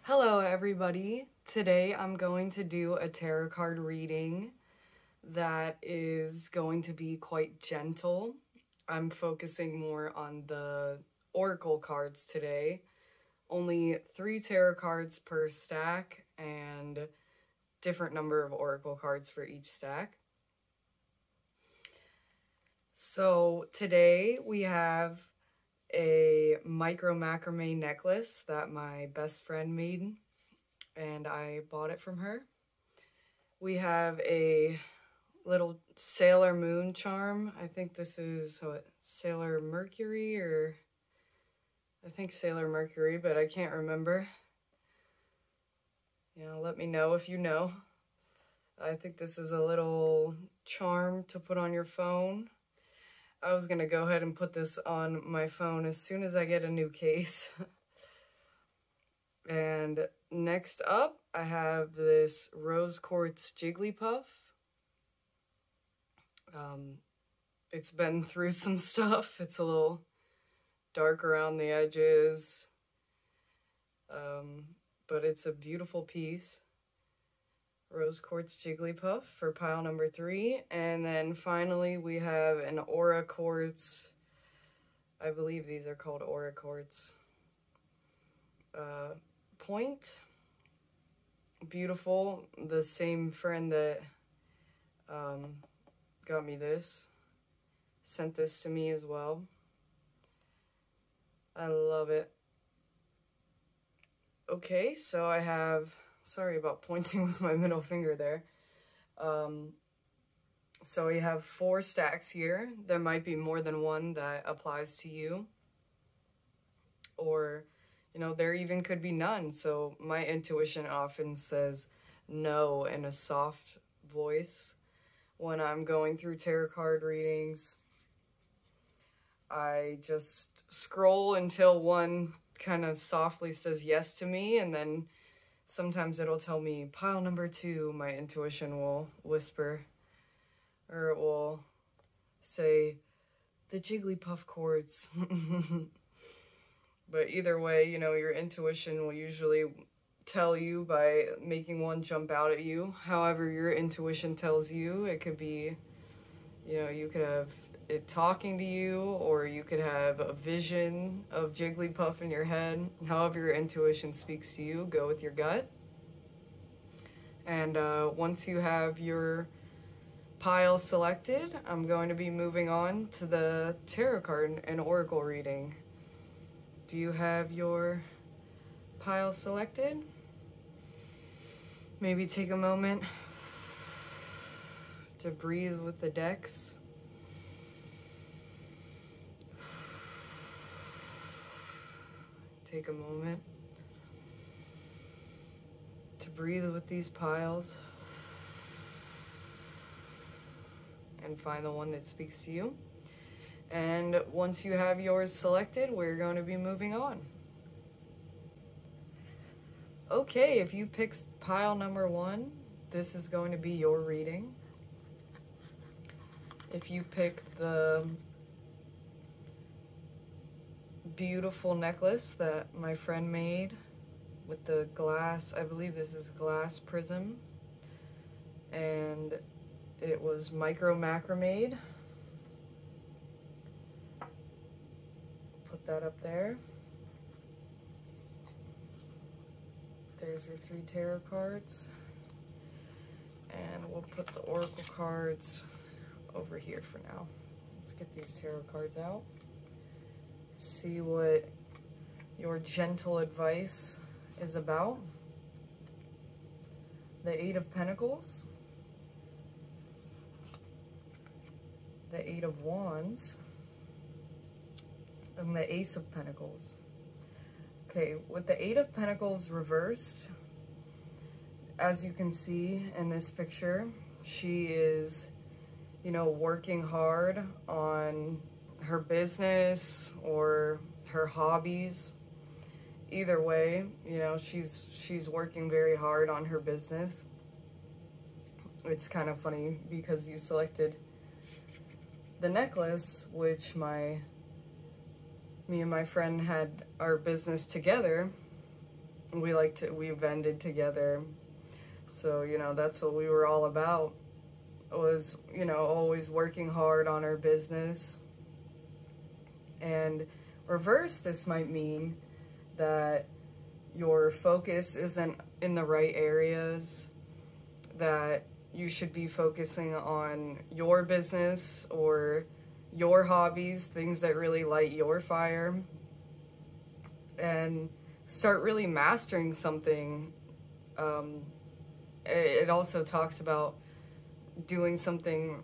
Hello everybody. Today I'm going to do a tarot card reading that is going to be quite gentle. I'm focusing more on the oracle cards today. Only 3 tarot cards per stack and different number of oracle cards for each stack. So today we have a micro macrame necklace that my best friend made and I bought it from her. We have a little Sailor Moon charm. I think this is Sailor Mercury, or I think Sailor Mercury, but I can't remember. You know, let me know if you know. I think this is a little charm to put on your phone. I was going to go ahead and put this on my phone as soon as I get a new case. And next up, I have this Rose Quartz Jigglypuff. It's been through some stuff. It's a little dark around the edges, but it's a beautiful piece. Rose Quartz Jigglypuff for pile number 3. And then finally we have an Aura Quartz. I believe these are called Aura Quartz. Point. Beautiful. The same friend that got me this sent this to me as well. I love it. Okay, so I have... Sorry about pointing with my middle finger there. So we have 4 stacks here. There might be more than one that applies to you. Or, you know, there even could be none. So my intuition often says no in a soft voice when I'm going through tarot card readings. I just scroll until one kind of softly says yes to me, and then sometimes it'll tell me pile number 2, my intuition will whisper, or it will say the Jigglypuff Quartz. But either way, you know, your intuition will usually tell you by making one jump out at you. However your intuition tells you, it could be, you know, you could have it talking to you, or you could have a vision of Jigglypuff in your head. However your intuition speaks to you, go with your gut. And once you have your pile selected, I'm going to be moving on to the tarot card and oracle reading. Do you have your pile selected? Maybe take a moment to breathe with the decks. Take a moment to breathe with these piles and find the one that speaks to you. And once you have yours selected, we're going to be moving on. Okay, if you picked pile number 1, this is going to be your reading. If you picked the beautiful necklace that my friend made with the glass, I believe this is glass prism, and it was micro macrame. Put that up there. There's your 3 tarot cards, and we'll put the oracle cards over here for now. Let's get these tarot cards out. See what your gentle advice is about. The 8 of Pentacles, the 8 of Wands, and the Ace of Pentacles. Okay, with the 8 of Pentacles reversed, as you can see in this picture, she is, you know, working hard on her business or her hobbies. Either way, you know, she's working very hard on her business. It's kind of funny because you selected the necklace, which me and my friend had our business together, we vended together. So, you know, that's what we were all about, was, you know, always working hard on our business. And reverse, this might mean that your focus isn't in the right areas, that you should be focusing on your business or your hobbies, things that really light your fire, and start really mastering something. It also talks about doing something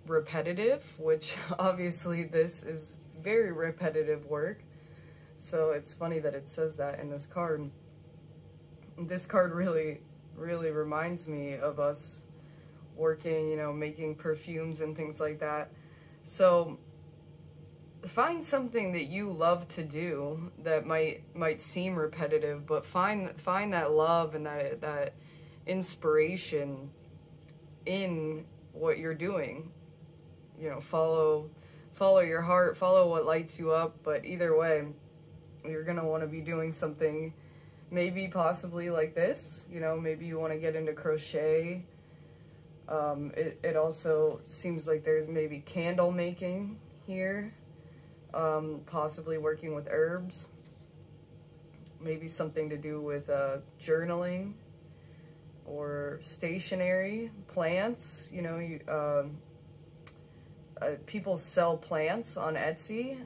repetitive, which obviously this is very repetitive work. So it's funny that it says that in this card. This card really reminds me of us working, you know, making perfumes and things like that. So find something that you love to do that might seem repetitive, but find that love and that inspiration in what you're doing. You know, follow your heart, follow what lights you up, but either way, you're gonna want to be doing something maybe possibly like this. You know, maybe you want to get into crochet. It also seems like there's maybe candle making here, possibly working with herbs, maybe something to do with journaling or stationery, plants. You know, people sell plants on Etsy.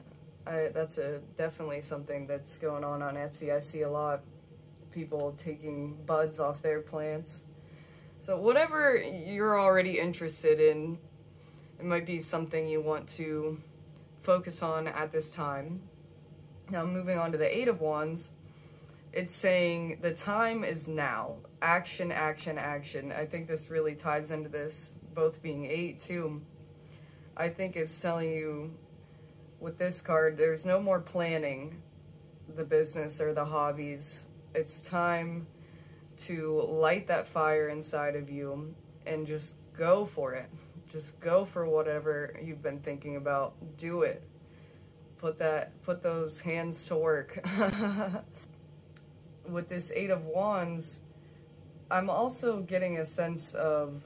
That's definitely something that's going on Etsy. I see a lot of people taking buds off their plants. So whatever you're already interested in, it might be something you want to focus on at this time. Now, moving on to the Eight of Wands, it's saying the time is now. Action, action, action. I think this really ties into this, both being 8 too. I think it's telling you with this card, there's no more planning the business or the hobbies. It's time to light that fire inside of you and just go for it. Just go for whatever you've been thinking about. Do it. Put those hands to work. With this Eight of Wands, I'm also getting a sense of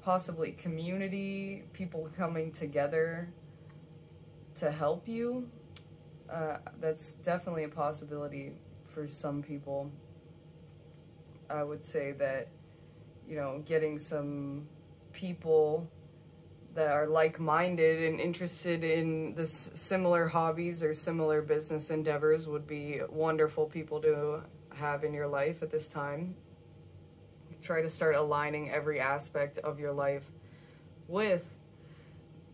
possibly community, people coming together to help you. That's definitely a possibility for some people. I would say that, you know, getting some people that are like-minded and interested in this similar hobbies or similar business endeavors would be wonderful people to have in your life at this time. Try to start aligning every aspect of your life with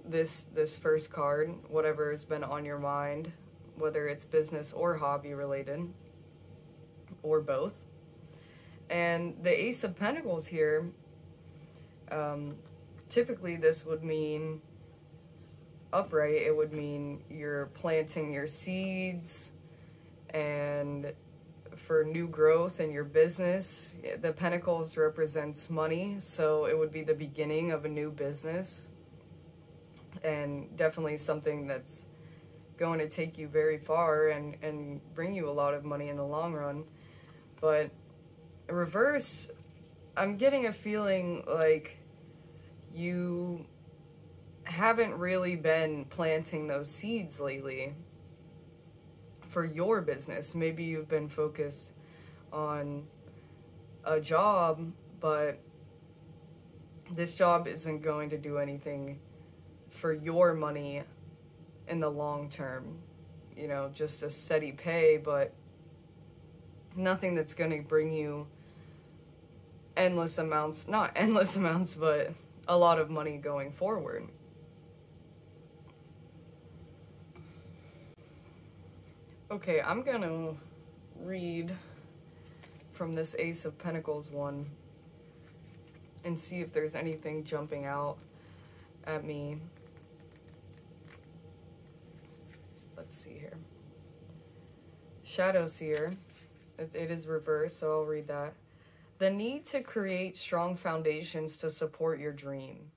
this first card, whatever has been on your mind, whether it's business or hobby related, or both. And the Ace of Pentacles here, typically this would mean upright. It would mean you're planting your seeds and for new growth in your business. The Pentacles represents money, so it would be the beginning of a new business, and definitely something that's going to take you very far and bring you a lot of money in the long run. But reverse, I'm getting a feeling like you haven't really been planting those seeds lately for your business. Maybe you've been focused on a job, but this job isn't going to do anything for your money in the long term. You know, just a steady pay, but nothing that's going to bring you endless amounts, not endless amounts, but a lot of money going forward. Okay, I'm gonna read from this Ace of Pentacles one and see if there's anything jumping out at me. Let's see here. Shadow Seer. It is reversed, so I'll read that. The need to create strong foundations to support your dream.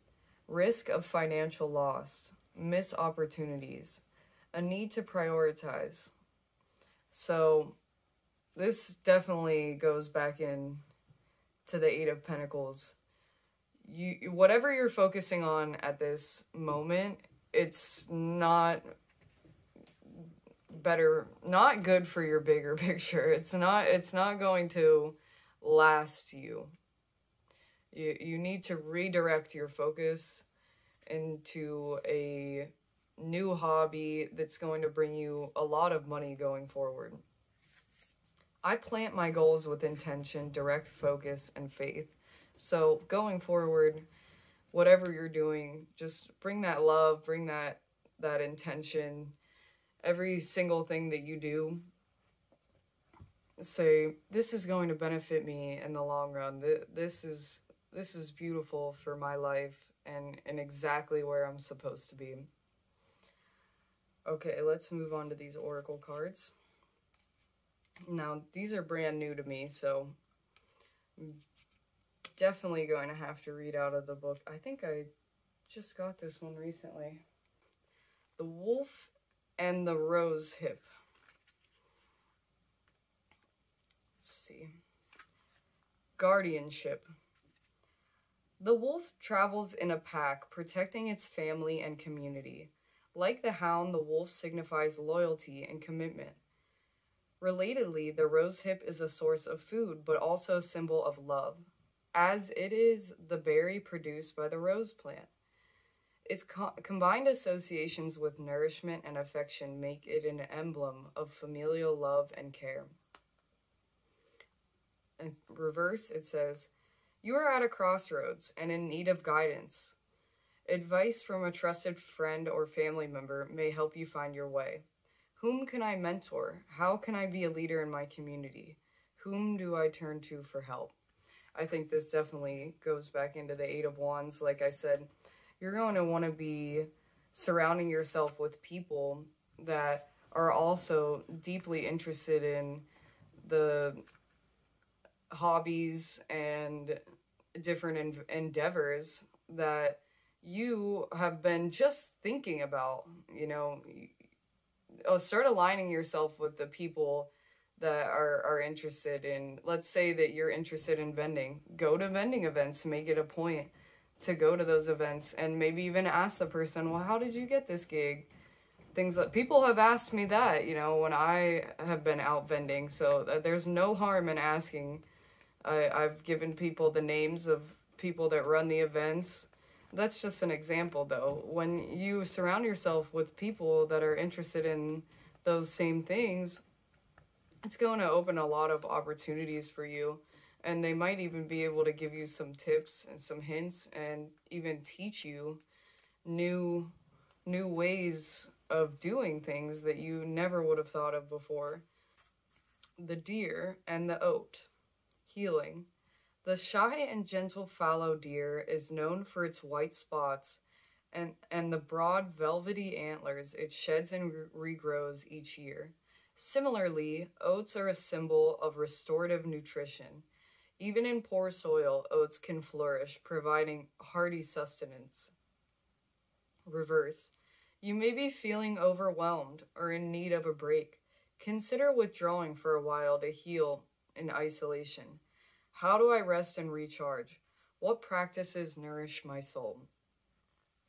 Risk of financial loss. Missed opportunities. A need to prioritize. So this definitely goes back in to the Eight of Pentacles. Whatever you're focusing on at this moment, it's not good for your bigger picture. It's not going to last you. You need to redirect your focus into a new hobby that's going to bring you a lot of money going forward. I plant my goals with intention, direct focus, and faith. So going forward, whatever you're doing, just bring that love, bring that intention. Every single thing that you do, say, this is going to benefit me in the long run. This is beautiful for my life and exactly where I'm supposed to be. Okay, let's move on to these oracle cards. Now, these are brand new to me, so I'm definitely going to have to read out of the book. I think I just got this one recently. The Wolf and the Rose Hip. Let's see. Guardianship. The wolf travels in a pack, protecting its family and community. Like the hound, the wolf signifies loyalty and commitment. Relatedly, the rose hip is a source of food, but also a symbol of love, as it is the berry produced by the rose plant. Its combined associations with nourishment and affection make it an emblem of familial love and care. In reverse, it says, you are at a crossroads and in need of guidance. Advice from a trusted friend or family member may help you find your way. Whom can I mentor? How can I be a leader in my community? Whom do I turn to for help? I think this definitely goes back into the Eight of Wands. Like I said, you're going to want to be surrounding yourself with people that are also deeply interested in the hobbies and different endeavors that you have been just thinking about. You know, start aligning yourself with the people that are interested in, let's say that you're interested in vending. Go to vending events, make it a point to go to those events, and maybe even ask the person, well, how did you get this gig? Things like, people have asked me that, you know, when I have been out vending, so there's no harm in asking. I've given people the names of people that run the events. That's just an example, though. When you surround yourself with people that are interested in those same things, it's going to open a lot of opportunities for you. And they might even be able to give you some tips and some hints and even teach you new ways of doing things that you never would have thought of before. The deer and the oat. Healing. The shy and gentle fallow deer is known for its white spots and the broad velvety antlers it sheds and regrows each year. Similarly, oats are a symbol of restorative nutrition. Even in poor soil, oats can flourish, providing hearty sustenance. Reverse. You may be feeling overwhelmed or in need of a break. Consider withdrawing for a while to heal in isolation. How do I rest and recharge? What practices nourish my soul?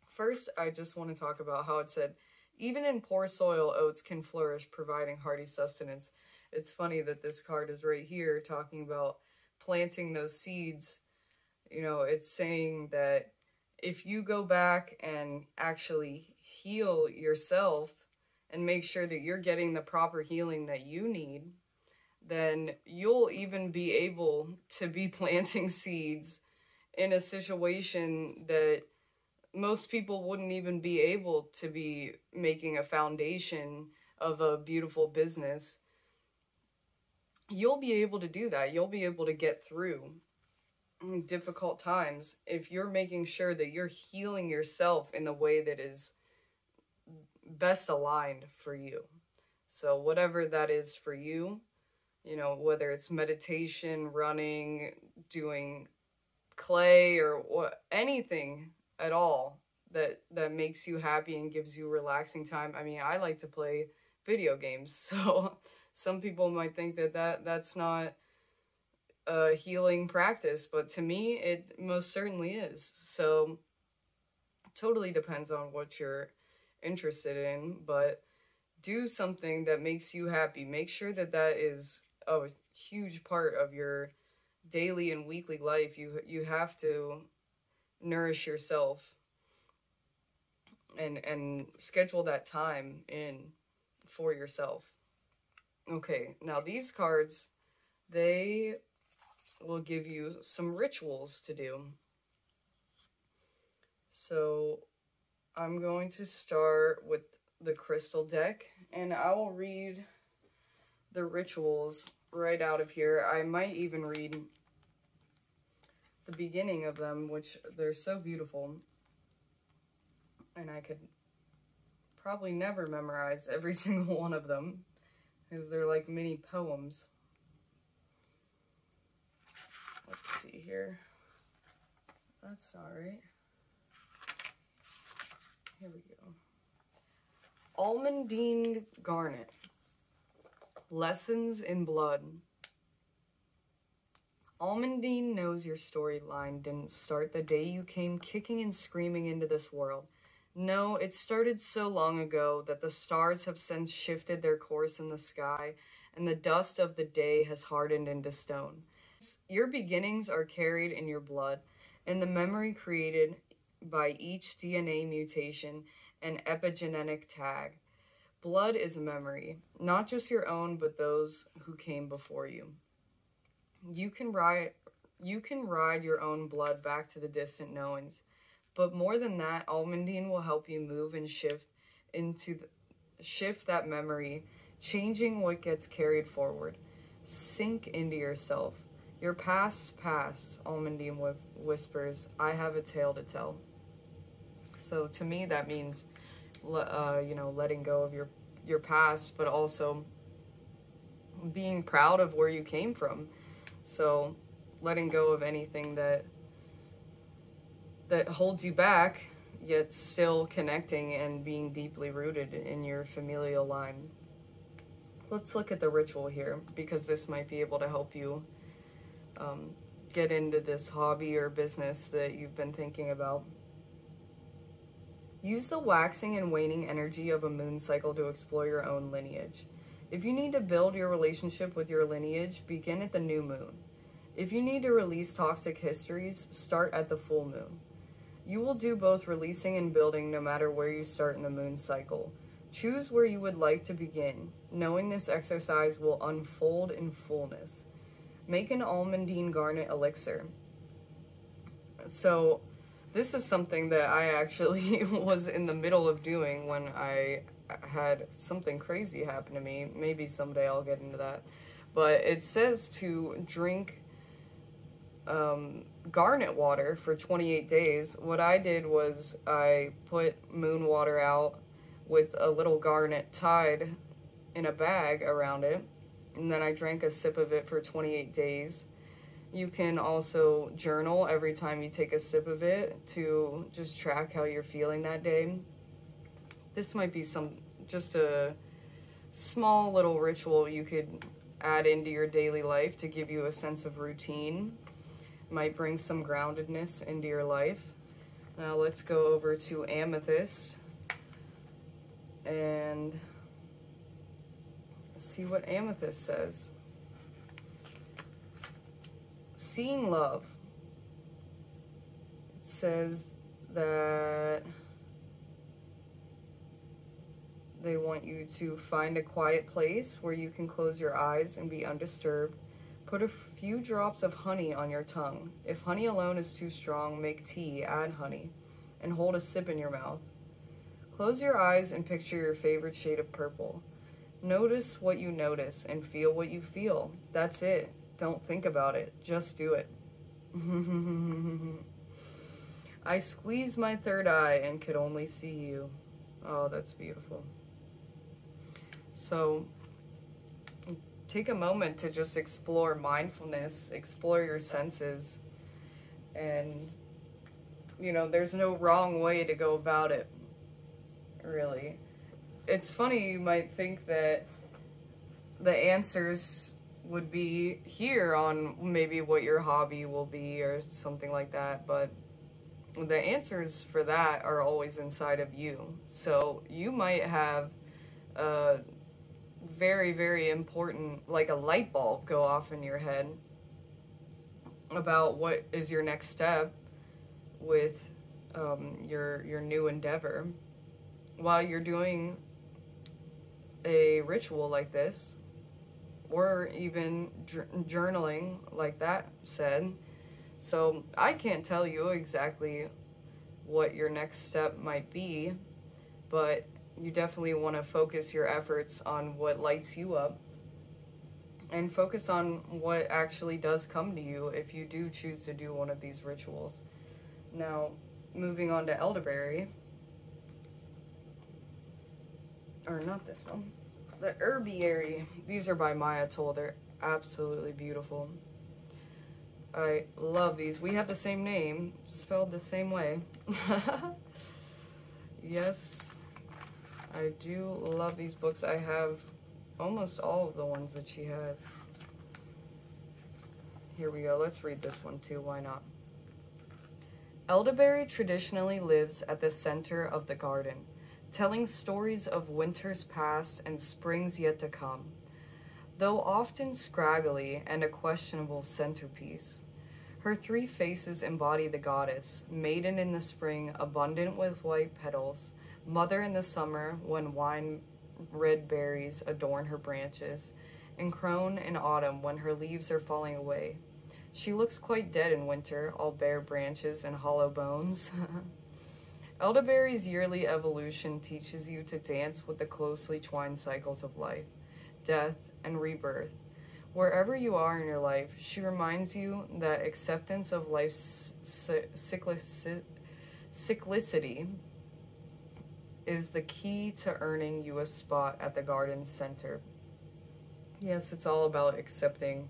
First, I just want to talk about how it said, even in poor soil, oats can flourish, providing hearty sustenance. It's funny that this card is right here talking about planting those seeds. You know, it's saying that if you go back and actually heal yourself and make sure that you're getting the proper healing that you need, then you'll even be able to be planting seeds in a situation that most people wouldn't even be able to be making a foundation of a beautiful business. You'll be able to do that. You'll be able to get through difficult times if you're making sure that you're healing yourself in the way that is best aligned for you. So whatever that is for you, you know, whether it's meditation, running, doing clay, or anything at all that makes you happy and gives you relaxing time. I mean, I like to play video games, so some people might think that's not a healing practice, but to me, it most certainly is. So, totally depends on what you're interested in, but do something that makes you happy. Make sure that that is a huge part of your daily and weekly life. You have to nourish yourself and schedule that time in for yourself. Okay, now these cards, they will give you some rituals to do. So I'm going to start with the crystal deck, and I will read the rituals right out of here. I might even read the beginning of them, which they're so beautiful, and I could probably never memorize every single one of them because they're like mini poems. Let's see here. That's not right. Here we go. Almandine Garnet. Lessons in Blood. Almandine knows your storyline didn't start the day you came kicking and screaming into this world. No, it started so long ago that the stars have since shifted their course in the sky, and the dust of the day has hardened into stone. Your beginnings are carried in your blood, and the memory created by each DNA mutation and epigenetic tag. Blood is a memory, not just your own, but those who came before you. You can ride your own blood back to the distant knowings, but more than that, Almandine will help you move and shift that memory, changing what gets carried forward. Sink into yourself. Your past, Almandine whispers, I have a tale to tell. So to me, that means, letting go of your past, but also being proud of where you came from. So letting go of anything that holds you back, yet still connecting and being deeply rooted in your familial line. Let's look at the ritual here, because this might be able to help you get into this hobby or business that you've been thinking about. Use the waxing and waning energy of a moon cycle to explore your own lineage. If you need to build your relationship with your lineage, begin at the new moon. If you need to release toxic histories, start at the full moon. You will do both releasing and building no matter where you start in the moon cycle. Choose where you would like to begin, knowing this exercise will unfold in fullness. Make an Almandine Garnet elixir. So, this is something that I actually was in the middle of doing when I had something crazy happen to me. Maybe someday I'll get into that. But it says to drink garnet water for 28 days. What I did was I put moon water out with a little garnet tied in a bag around it, and then I drank a sip of it for 28 days. You can also journal every time you take a sip of it to just track how you're feeling that day. This might be just a small little ritual you could add into your daily life to give you a sense of routine. Might bring some groundedness into your life. Now let's go over to Amethyst and see what Amethyst says. Seeing love. It says that they want you to find a quiet place where you can close your eyes and be undisturbed. Put a few drops of honey on your tongue. If honey alone is too strong, make tea, add honey, and hold a sip in your mouth. Close your eyes and picture your favorite shade of purple. Notice what you notice and feel what you feel. That's it. Don't think about it. Just do it. I squeezed my third eye and could only see you. Oh, that's beautiful. So, take a moment to just explore mindfulness, explore your senses, and, there's no wrong way to go about it, really. It's funny, you might think that the answers would be here on maybe what your hobby will be or something like that, but the answers for that are always inside of you. So you might have a very, very important, like a light bulb go off in your head about what is your next step with your new endeavor. While you're doing a ritual like this, or even journaling like that said. So I can't tell you exactly what your next step might be, but you definitely want to focus your efforts on what lights you up and focus on what actually does come to you if you do choose to do one of these rituals. Now, moving on to elderberry, or not this one, the herbiary. These are by Maya Toll. They're absolutely beautiful. I love these. We have the same name, spelled the same way. Yes, I do love these books. I have almost all of the ones that she has. Here we go. Let's read this one too. Why not? Elderberry traditionally lives at the center of the garden, telling stories of winters past and springs yet to come. Though often scraggly and a questionable centerpiece, her three faces embody the goddess, maiden in the spring, abundant with white petals, mother in the summer when wine-red berries adorn her branches, and crone in autumn when her leaves are falling away. She looks quite dead in winter, all bare branches and hollow bones. Elderberry's yearly evolution teaches you to dance with the closely twined cycles of life, death, and rebirth. Wherever you are in your life, she reminds you that acceptance of life's cyclicity is the key to earning you a spot at the garden's center. Yes, it's all about accepting,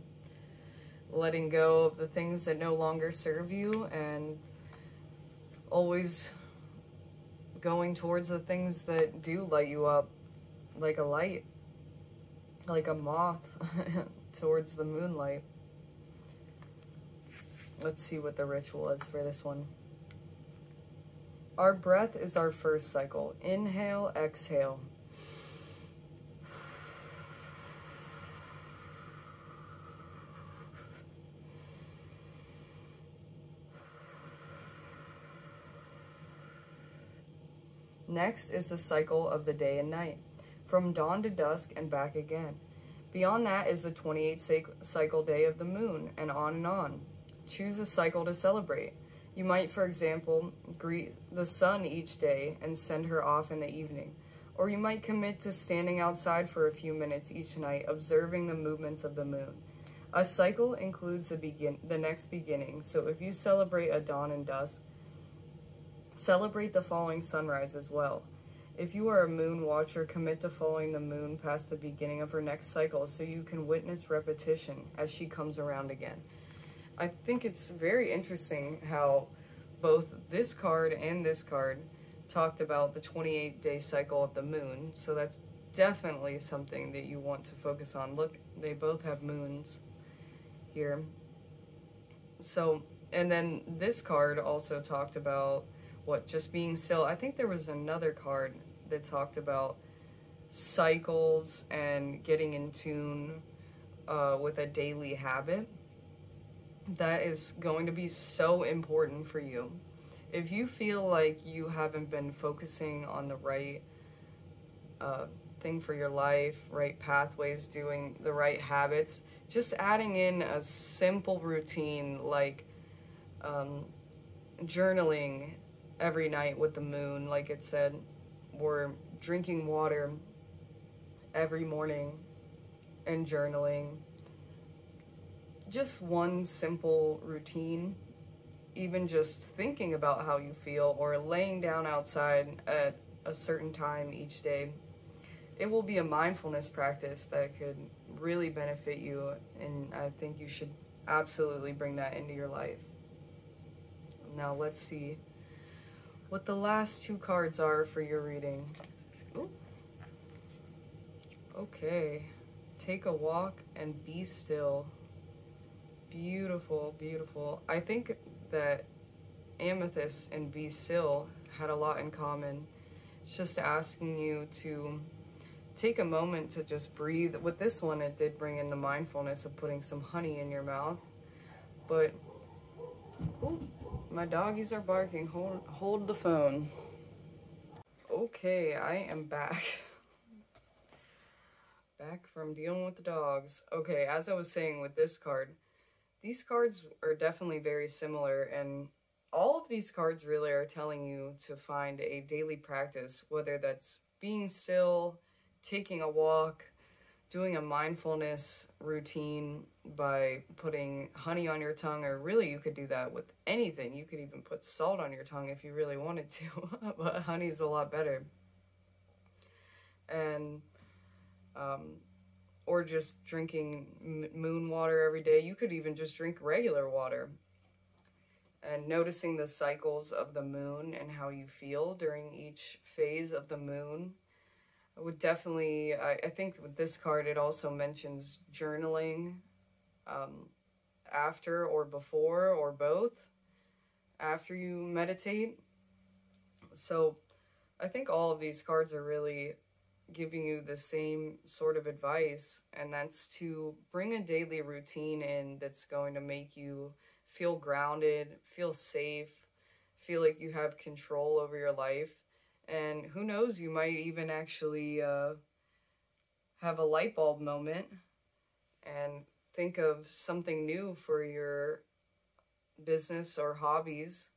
letting go of the things that no longer serve you, and always going towards the things that do light you up, like a light, like a moth towards the moonlight. Let's see what the ritual is for this one. Our breath is our first cycle. Inhale, exhale. Next is the cycle of the day and night, from dawn to dusk and back again. Beyond that is the 28th cycle day of the moon, and on and on. Choose a cycle to celebrate. You might, for example, greet the sun each day and send her off in the evening. Or you might commit to standing outside for a few minutes each night, observing the movements of the moon. A cycle includes the next beginning, so if you celebrate a dawn and dusk, celebrate the following sunrise as well. If you are a moon watcher, commit to following the moon past the beginning of her next cycle so you can witness repetition as she comes around again. I think it's very interesting how both this card and this card talked about the 28-day cycle of the moon, so that's definitely something that you want to focus on. Look, they both have moons here. So, and then this card also talked about just being still. I think there was another card that talked about cycles and getting in tune with a daily habit. That is going to be so important for you. If you feel like you haven't been focusing on the right thing for your life, right pathways, doing the right habits, just adding in a simple routine like journaling every night with the moon, like it said, or drinking water every morning and journaling. Just one simple routine, even just thinking about how you feel or laying down outside at a certain time each day. It will be a mindfulness practice that could really benefit you, and I think you should absolutely bring that into your life. Now let's see what the last two cards are for your reading. Ooh. Okay. take a walk and be still. Beautiful, beautiful. I think that Amethyst and Be Still had a lot in common. It's just asking you to take a moment to just breathe. With this one, it did bring in the mindfulness of putting some honey in your mouth. But, ooh, my doggies are barking. Hold the phone. Okay, I am back. Back from dealing with the dogs. Okay, as I was saying with this card, these cards are definitely very similar, and all of these cards really are telling you to find a daily practice, whether that's being still, taking a walk, doing a mindfulness routine by putting honey on your tongue, or really you could do that with anything. You could even put salt on your tongue if you really wanted to, but honey's a lot better. And, or just drinking moon water every day. You could even just drink regular water. And noticing the cycles of the moon and how you feel during each phase of the moon. I would definitely, I think with this card, it also mentions journaling after or before or both after you meditate. So I think all of these cards are really giving you the same sort of advice, and that's to bring a daily routine in that's going to make you feel grounded, feel safe, feel like you have control over your life. And who knows, you might even actually have a light bulb moment and think of something new for your business or hobbies,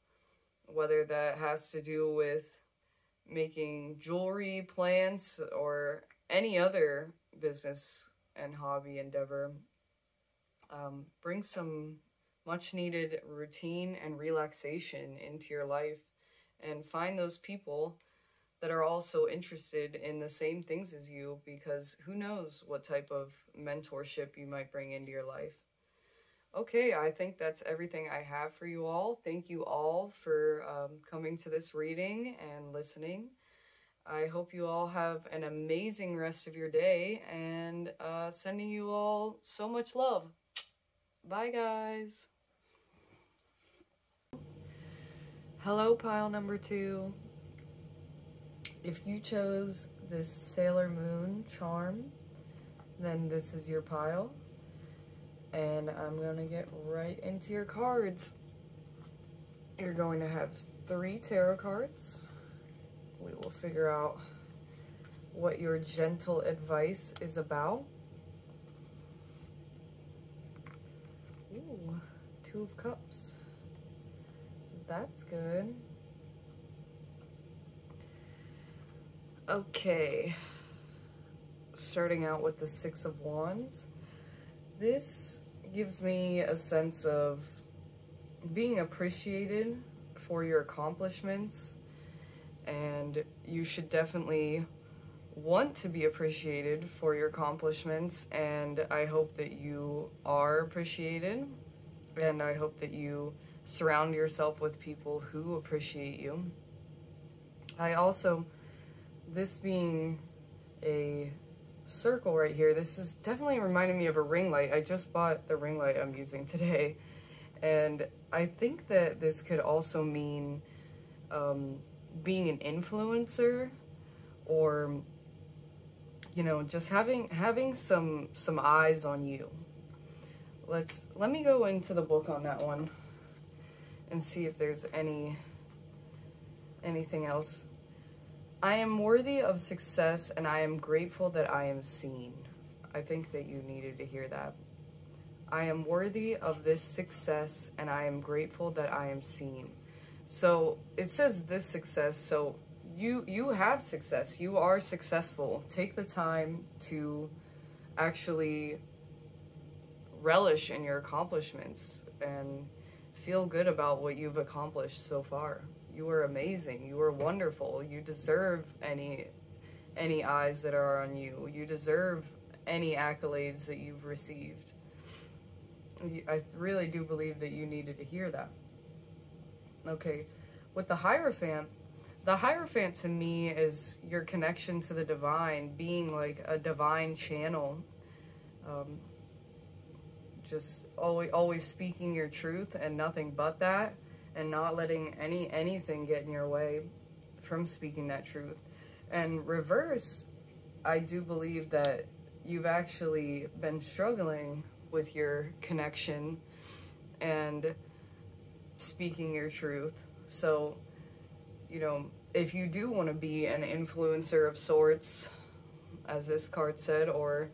whether that has to do with making jewelry, plants, or any other business and hobby endeavor. Bring some much needed routine and relaxation into your life, and find those people that are also interested in the same things as you, because who knows what type of mentorship you might bring into your life. Okay, I think that's everything I have for you all. Thank you all for coming to this reading and listening. I hope you all have an amazing rest of your day, and sending you all so much love. Bye, guys. Hello, pile number 2. If you chose this Sailor Moon charm, then this is your pile. And I'm going to get right into your cards. You're going to have 3 tarot cards. We will figure out what your gentle advice is about. Ooh, 2 of Cups. That's good. Okay. Starting out with the 6 of Wands. This gives me a sense of being appreciated for your accomplishments, and you should definitely want to be appreciated for your accomplishments, and I hope that you are appreciated, and I hope that you surround yourself with people who appreciate you. I also, this being a circle right here, this is definitely reminding me of a ring light. I just bought the ring light I'm using today, and I think that this could also mean being an influencer, or you know, just having some eyes on you. Let me go into the book on that one and see if there's anything else. I am worthy of success, and I am grateful that I am seen. I think that you needed to hear that. I am worthy of this success, and I am grateful that I am seen. So it says this success, so you have success. You are successful. Take the time to actually relish in your accomplishments and feel good about what you've accomplished so far. You are amazing. You are wonderful. You deserve any eyes that are on you. You deserve any accolades that you've received. I really do believe that you needed to hear that. Okay, with the Hierophant to me is your connection to the divine, being like a divine channel, Just always speaking your truth and nothing but that, and not letting anything get in your way from speaking that truth. And reverse, I do believe that you've actually been struggling with your connection and speaking your truth. So, you know, if you do want to be an influencer of sorts, as this card said, or,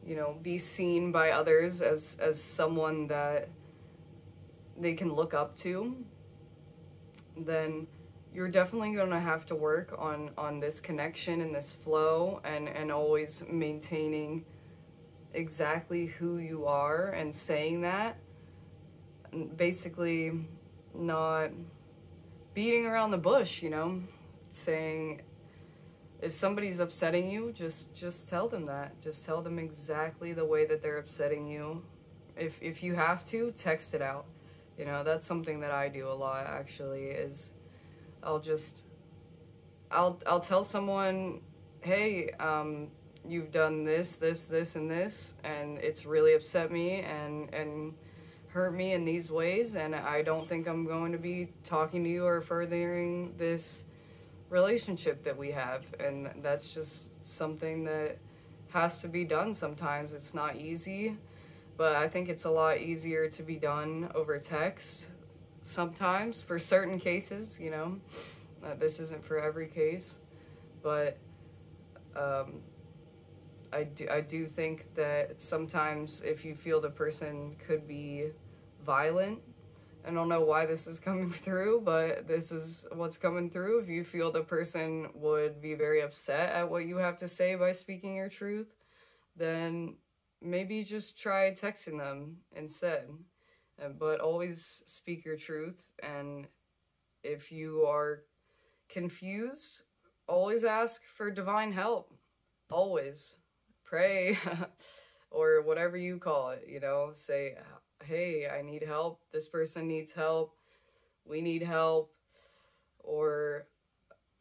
you know, be seen by others as someone that they can look up to, then you're definitely going to have to work on this connection and this flow, and always maintaining exactly who you are and saying that. Basically, not beating around the bush, you know, saying, if somebody's upsetting you, just tell them that. Just tell them exactly the way that they're upsetting you. If you have to, text it out. You know, that's something that I do a lot, actually, is I'll tell someone, hey, you've done this, and this, and it's really upset me and hurt me in these ways, and I don't think I'm going to be talking to you or furthering this relationship that we have. And that's just something that has to be done sometimes. It's not easy, but I think it's a lot easier to be done over text sometimes, for certain cases, you know. This isn't for every case, but I do think that sometimes if you feel the person could be violent, I don't know why this is coming through, but this is what's coming through. If you feel the person would be very upset at what you have to say by speaking your truth, then maybe just try texting them instead. But always speak your truth, and if you are confused, always ask for divine help. Always. Pray, or whatever you call it, you know, say, hey, I need help, this person needs help, we need help, or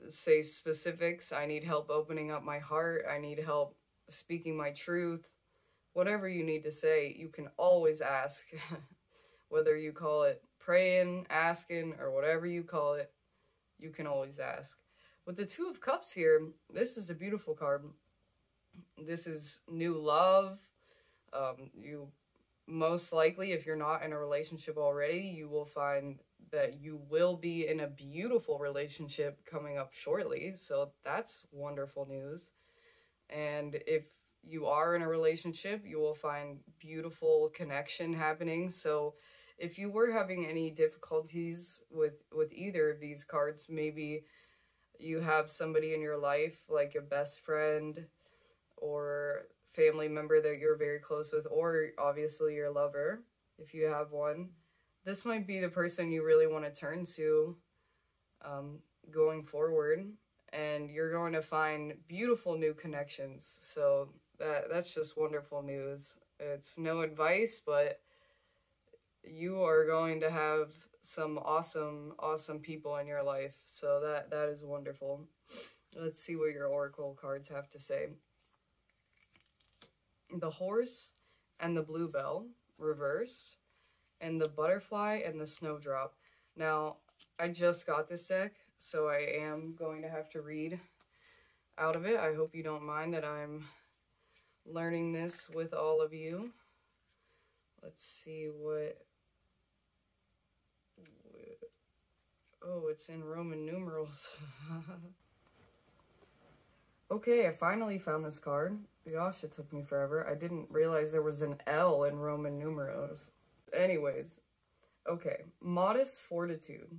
say specifics, I need help opening up my heart, I need help speaking my truth. Whatever you need to say, you can always ask. Whether you call it praying, asking, or whatever you call it, you can always ask. With the Two of Cups here, this is a beautiful card. This is new love. You most likely, if you're not in a relationship already, you will find that you will be in a beautiful relationship coming up shortly. So that's wonderful news. And if you are in a relationship, you will find beautiful connection happening. So if you were having any difficulties with either of these cards, maybe you have somebody in your life, like a best friend or family member that you're very close with, or obviously your lover, if you have one, this might be the person you really want to turn to going forward, and you're going to find beautiful new connections. So that's just wonderful news. It's no advice, but you are going to have some awesome people in your life. So that is wonderful. Let's see what your oracle cards have to say. The Horse and the Bluebell reversed, and the Butterfly and the Snowdrop. Now, I just got this deck, so I am going to have to read out of it. I hope you don't mind that I'm learning this with all of you. Let's see what... Oh, it's in Roman numerals. Okay, I finally found this card. Gosh, it took me forever. I didn't realize there was an L in Roman numerals. Anyways, okay. Modest fortitude.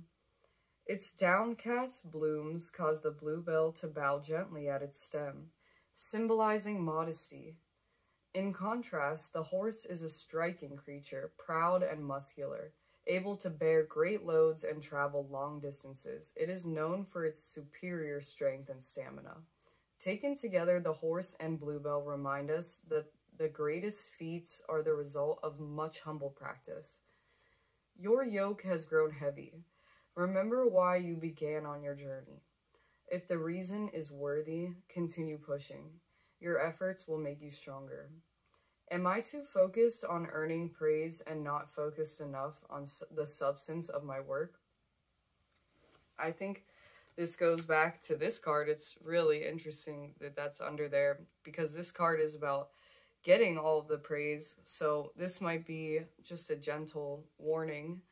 Its downcast blooms cause the bluebell to bow gently at its stem, symbolizing modesty. In contrast, the horse is a striking creature, proud and muscular, able to bear great loads and travel long distances. It is known for its superior strength and stamina. Taken together, the horse and bluebell remind us that the greatest feats are the result of much humble practice. Your yoke has grown heavy. Remember why you began on your journey. If the reason is worthy, continue pushing. Your efforts will make you stronger. Am I too focused on earning praise and not focused enough on the substance of my work? I think this goes back to this card. It's really interesting that that's under there, because this card is about getting all of the praise. So this might be just a gentle warning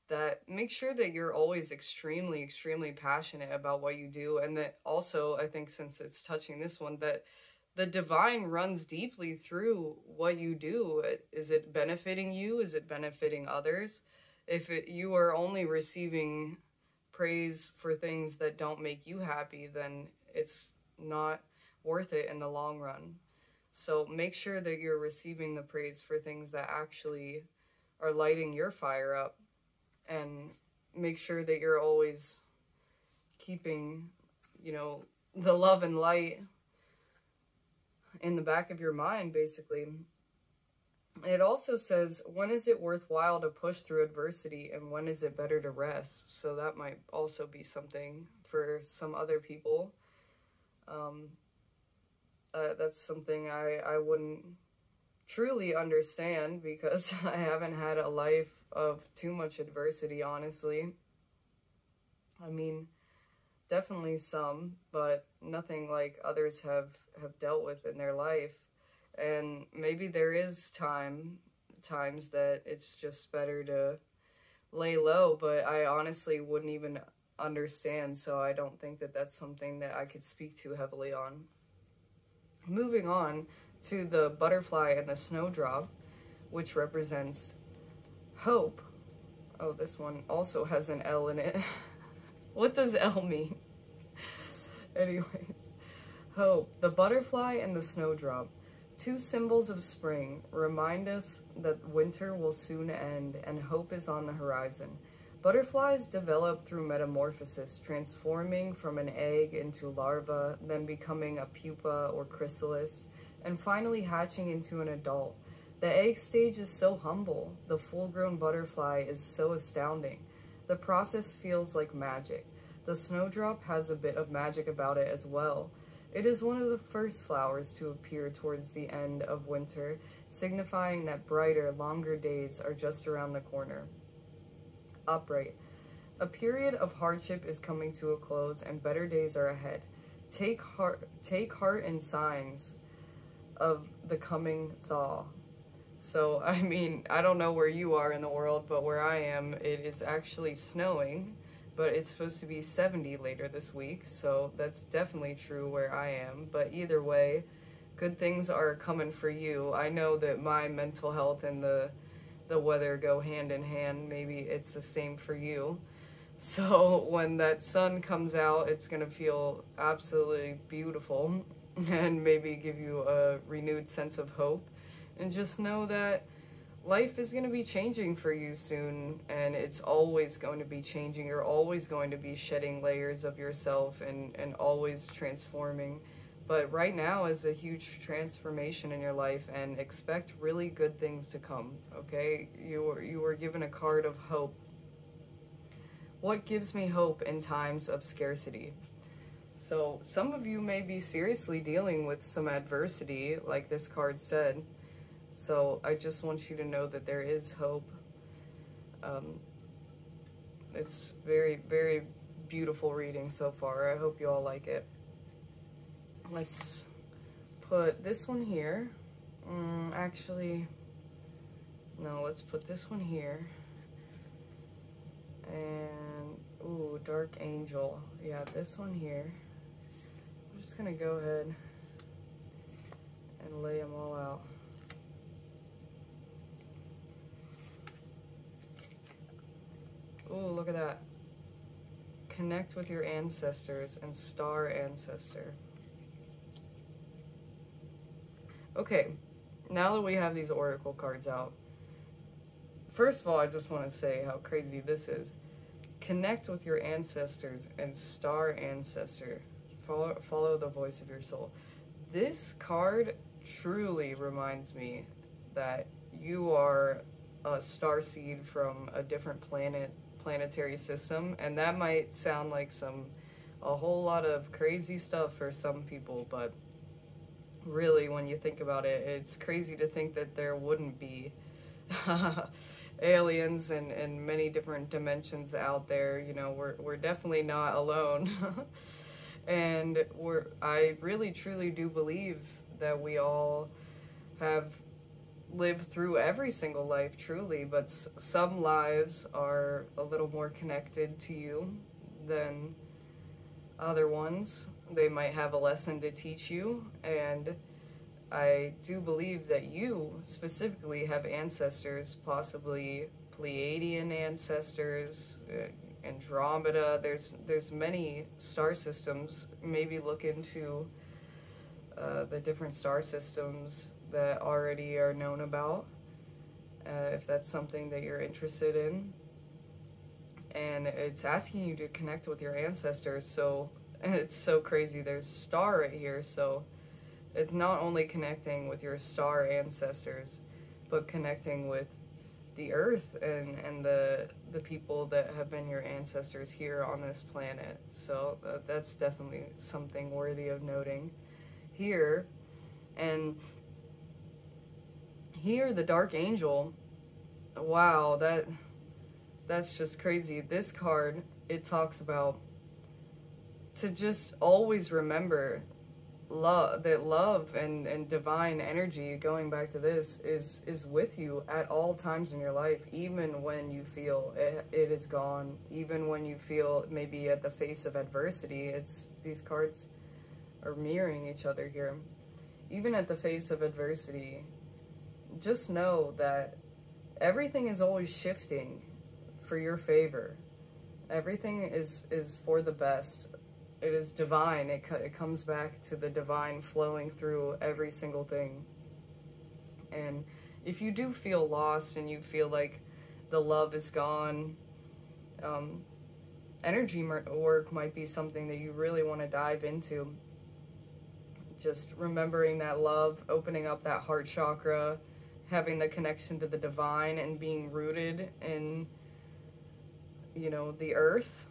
that make sure that you're always extremely, extremely passionate about what you do. And that also, I think since it's touching this one, that the divine runs deeply through what you do. Is it benefiting you? Is it benefiting others? If you are only receiving praise for things that don't make you happy, then it's not worth it in the long run. So make sure that you're receiving the praise for things that actually are lighting your fire up, and make sure that you're always keeping, you know, the love and light in the back of your mind, basically. It also says, when is it worthwhile to push through adversity, and when is it better to rest? So that might also be something for some other people. That's something I wouldn't truly understand, because I haven't had a life of too much adversity, honestly. I mean, definitely some, but nothing like others have dealt with in their life. And maybe there is times that it's just better to lay low, but I honestly wouldn't even understand, so I don't think that that's something that I could speak too heavily on. Moving on to the butterfly and the snowdrop, which represents hope. Oh, this one also has an L in it. What does L mean? Anyways, hope. The butterfly and the snowdrop, two symbols of spring, remind us that winter will soon end and hope is on the horizon. Butterflies develop through metamorphosis, transforming from an egg into larva, then becoming a pupa or chrysalis, and finally hatching into an adult. The egg stage is so humble. The full-grown butterfly is so astounding. The process feels like magic. The snowdrop has a bit of magic about it as well. It is one of the first flowers to appear towards the end of winter, signifying that brighter, longer days are just around the corner. Upright. A period of hardship is coming to a close and better days are ahead. Take heart in signs of the coming thaw. So, I mean, I don't know where you are in the world, but where I am, it is actually snowing, but it's supposed to be 70 later this week, so that's definitely true where I am. But either way, good things are coming for you. I know that my mental health and the weather go hand in hand. Maybe it's the same for you. So when that sun comes out, it's going to feel absolutely beautiful and maybe give you a renewed sense of hope. And just know that life is going to be changing for you soon, and it's always going to be changing. You're always going to be shedding layers of yourself and always transforming. But right now is a huge transformation in your life, and expect really good things to come, okay? You were given a card of hope. What gives me hope in times of scarcity? So some of you may be seriously dealing with some adversity, like this card said. So I just want you to know that there is hope. It's very, very beautiful reading so far. I hope you all like it. Let's put this one here. Actually, no, let's put this one here. And, ooh, Dark Angel. Yeah, this one here. I'm just gonna go ahead and lay them all out. Ooh, look at that. Connect with your ancestors and Star Ancestor. Okay, now that we have these oracle cards out, first of all, I just want to say how crazy this is. Connect with your ancestors and Star Ancestor. Follow the voice of your soul. This card truly reminds me that you are a star seed from a different planetary system, and that might sound like a whole lot of crazy stuff for some people, but Really, when you think about it, it's crazy to think that there wouldn't be aliens and many different dimensions out there. You know, we're definitely not alone. And I really truly do believe that we all have lived through every single life, truly, but some lives are a little more connected to you than other ones. They might have a lesson to teach you, and I do believe that you specifically have ancestors, possibly Pleiadian ancestors, Andromeda. There's many star systems. Maybe look into the different star systems that already are known about, if that's something that you're interested in. And it's asking you to connect with your ancestors, so it's so crazy. There's a star right here, so it's not only connecting with your star ancestors, but connecting with the earth and the people that have been your ancestors here on this planet. So that's definitely something worthy of noting here. And here, the Dark Angel, wow, that's just crazy. This card, it talks about to just always remember love and divine energy, going back to this, is with you at all times in your life, even when you feel it is gone, even when you feel maybe at the face of adversity. These cards are mirroring each other here. Even at the face of adversity, just know that everything is always shifting for your favor. Everything is for the best. It is divine. It comes back to the divine flowing through every single thing. And if you do feel lost and you feel like the love is gone, energy work might be something that you really want to dive into. Just remembering that love, opening up that heart chakra, having the connection to the divine, and being rooted in, you know, the earth,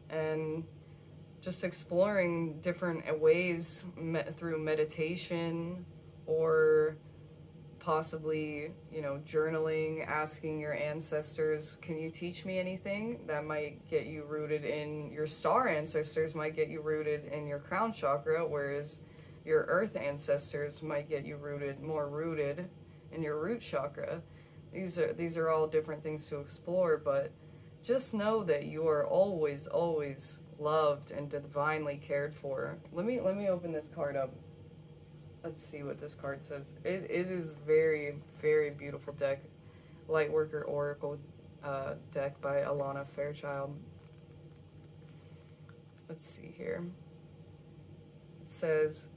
and just exploring different ways through meditation, or possibly, you know, journaling, asking your ancestors, can you teach me anything? That might get you rooted in your star ancestors, might get you rooted in your crown chakra, whereas your earth ancestors might get you more rooted in your root chakra. These are all different things to explore, but just know that you are always, always loved and divinely cared for. Let me open this card up. Let's see what this card says. It is very, very beautiful deck. Lightworker Oracle deck by Alana Fairchild. Let's see here. It says,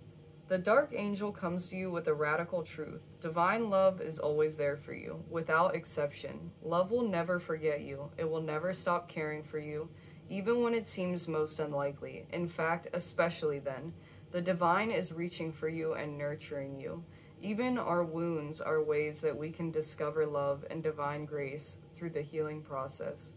the Dark Angel comes to you with a radical truth. Divine love is always there for you, without exception. Love will never forget you. It will never stop caring for you, even when it seems most unlikely. In fact, especially then. The divine is reaching for you and nurturing you. Even our wounds are ways that we can discover love and divine grace through the healing process.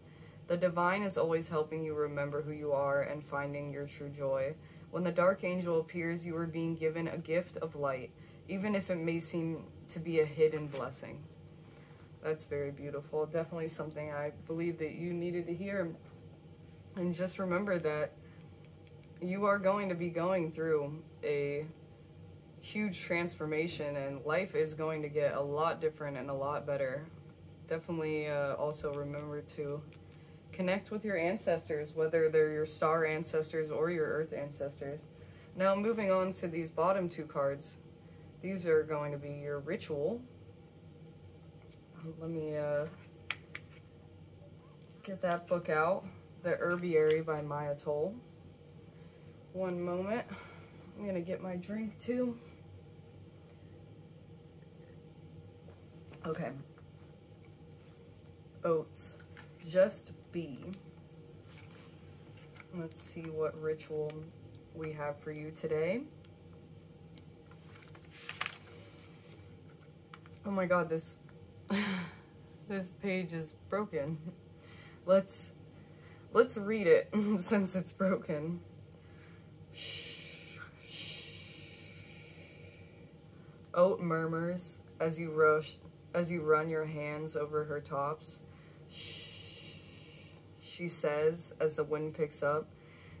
The divine is always helping you remember who you are and finding your true joy. When the Dark Angel appears, you are being given a gift of light, even if it may seem to be a hidden blessing. That's very beautiful. Definitely something I believe that you needed to hear. And just remember that you are going to be going through a huge transformation, and life is going to get a lot different and a lot better. Definitely also remember to connect with your ancestors, whether they're your star ancestors or your earth ancestors. Now, moving on to these bottom two cards. These are going to be your ritual. Let me get that book out. The Herbiary by Maya Toll. One moment. I'm going to get my drink too. Okay. Oats. Just be. Let's see what ritual we have for you today. Oh my god, this this page is broken. Let's read it since it's broken. Oat murmurs as you run your hands over her tops. Shh, she says as the wind picks up,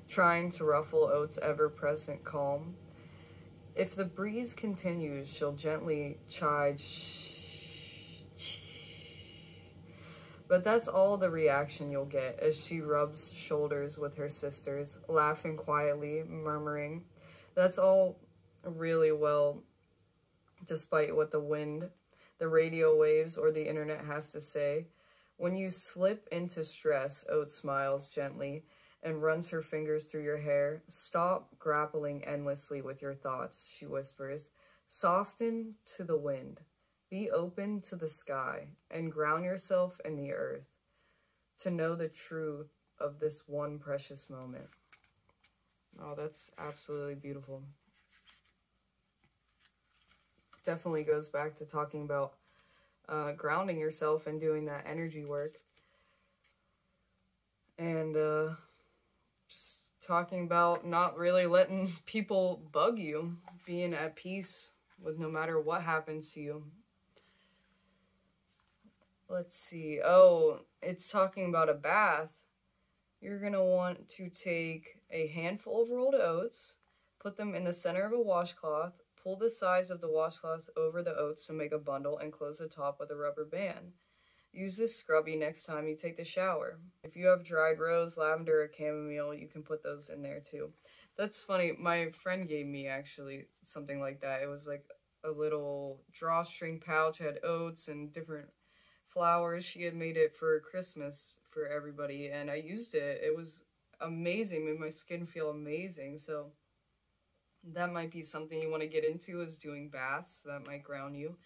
trying to ruffle Oat's ever-present calm. If the breeze continues, she'll gently chide, shh, shh. But that's all the reaction you'll get as she rubs shoulders with her sisters, laughing quietly, murmuring. That's all really well, despite what the wind, the radio waves, or the internet has to say. When you slip into stress, Oat smiles gently and runs her fingers through your hair. Stop grappling endlessly with your thoughts, she whispers. Soften to the wind. Be open to the sky and ground yourself in the earth to know the truth of this one precious moment. Oh, that's absolutely beautiful. Definitely goes back to talking about grounding yourself and doing that energy work. And just talking about not really letting people bug you, being at peace with no matter what happens to you. Let's see. Oh, it's talking about a bath. You're going to want to take a handful of rolled oats, put them in the center of a washcloth, pull the sides of the washcloth over the oats to make a bundle, and close the top with a rubber band. Use this scrubby next time you take the shower. If you have dried rose, lavender, or chamomile, you can put those in there too. That's funny. My friend gave me actually something like that. It was like a little drawstring pouch, had oats and different flowers. She had made it for Christmas for everybody, and I used it. It was amazing. Made my skin feel amazing. So that might be something you want to get into, is doing baths. That might ground you.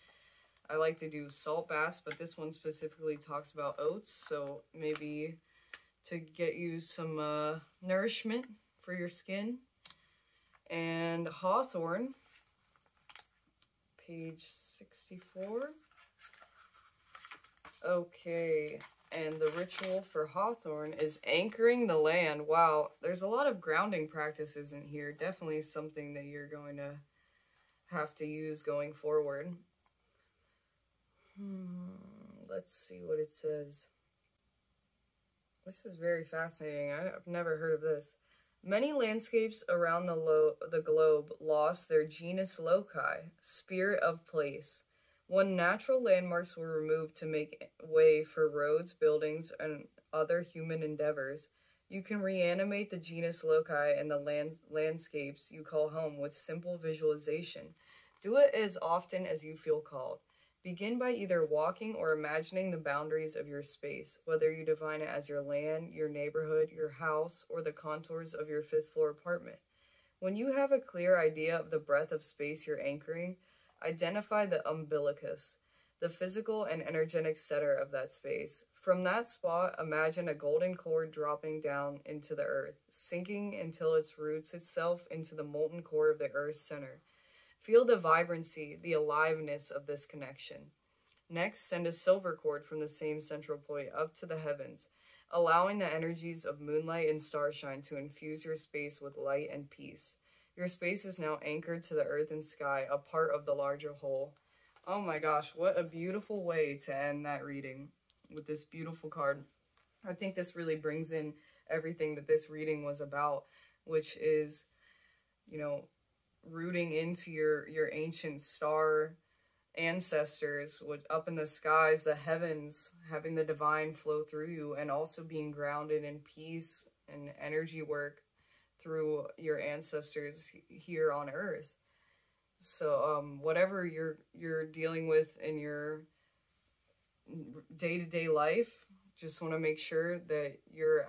I like to do salt baths, but this one specifically talks about oats, so maybe to get you some nourishment for your skin. And hawthorn, page 64. Okay, and the ritual for hawthorn is anchoring the land. Wow, there's a lot of grounding practices in here. Definitely something that you're going to have to use going forward. Let's see what it says. This is very fascinating. I've never heard of this. Many landscapes around the globe lost their genus loci, spirit of place. When natural landmarks were removed to make way for roads, buildings, and other human endeavors, you can reanimate the genus loci in the landscapes you call home with simple visualization. Do it as often as you feel called. Begin by either walking or imagining the boundaries of your space, whether you define it as your land, your neighborhood, your house, or the contours of your 5th floor apartment. When you have a clear idea of the breadth of space you're anchoring, identify the umbilicus, the physical and energetic center of that space. From that spot, imagine a golden cord dropping down into the earth, sinking until it roots itself into the molten core of the earth's center. Feel the vibrancy, the aliveness of this connection. Next, send a silver cord from the same central point up to the heavens, allowing the energies of moonlight and starshine to infuse your space with light and peace. Your space is now anchored to the earth and sky, a part of the larger whole. Oh my gosh, what a beautiful way to end that reading with this beautiful card. I think this really brings in everything that this reading was about, which is, you know, rooting into your ancient star ancestors, up in the skies, the heavens, having the divine flow through you, and also being grounded in peace and energy work through your ancestors here on earth. So whatever you're dealing with in your day-to-day life, just want to make sure that you're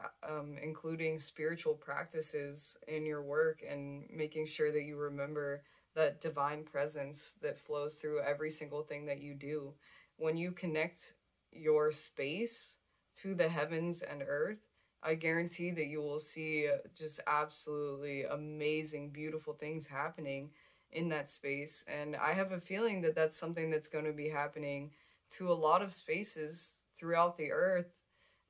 including spiritual practices in your work and making sure that you remember that divine presence that flows through every single thing that you do. When you connect your space to the heavens and earth, I guarantee that you will see just absolutely amazing, beautiful things happening in that space. And I have a feeling that that's something that's going to be happening to a lot of spaces throughout the earth.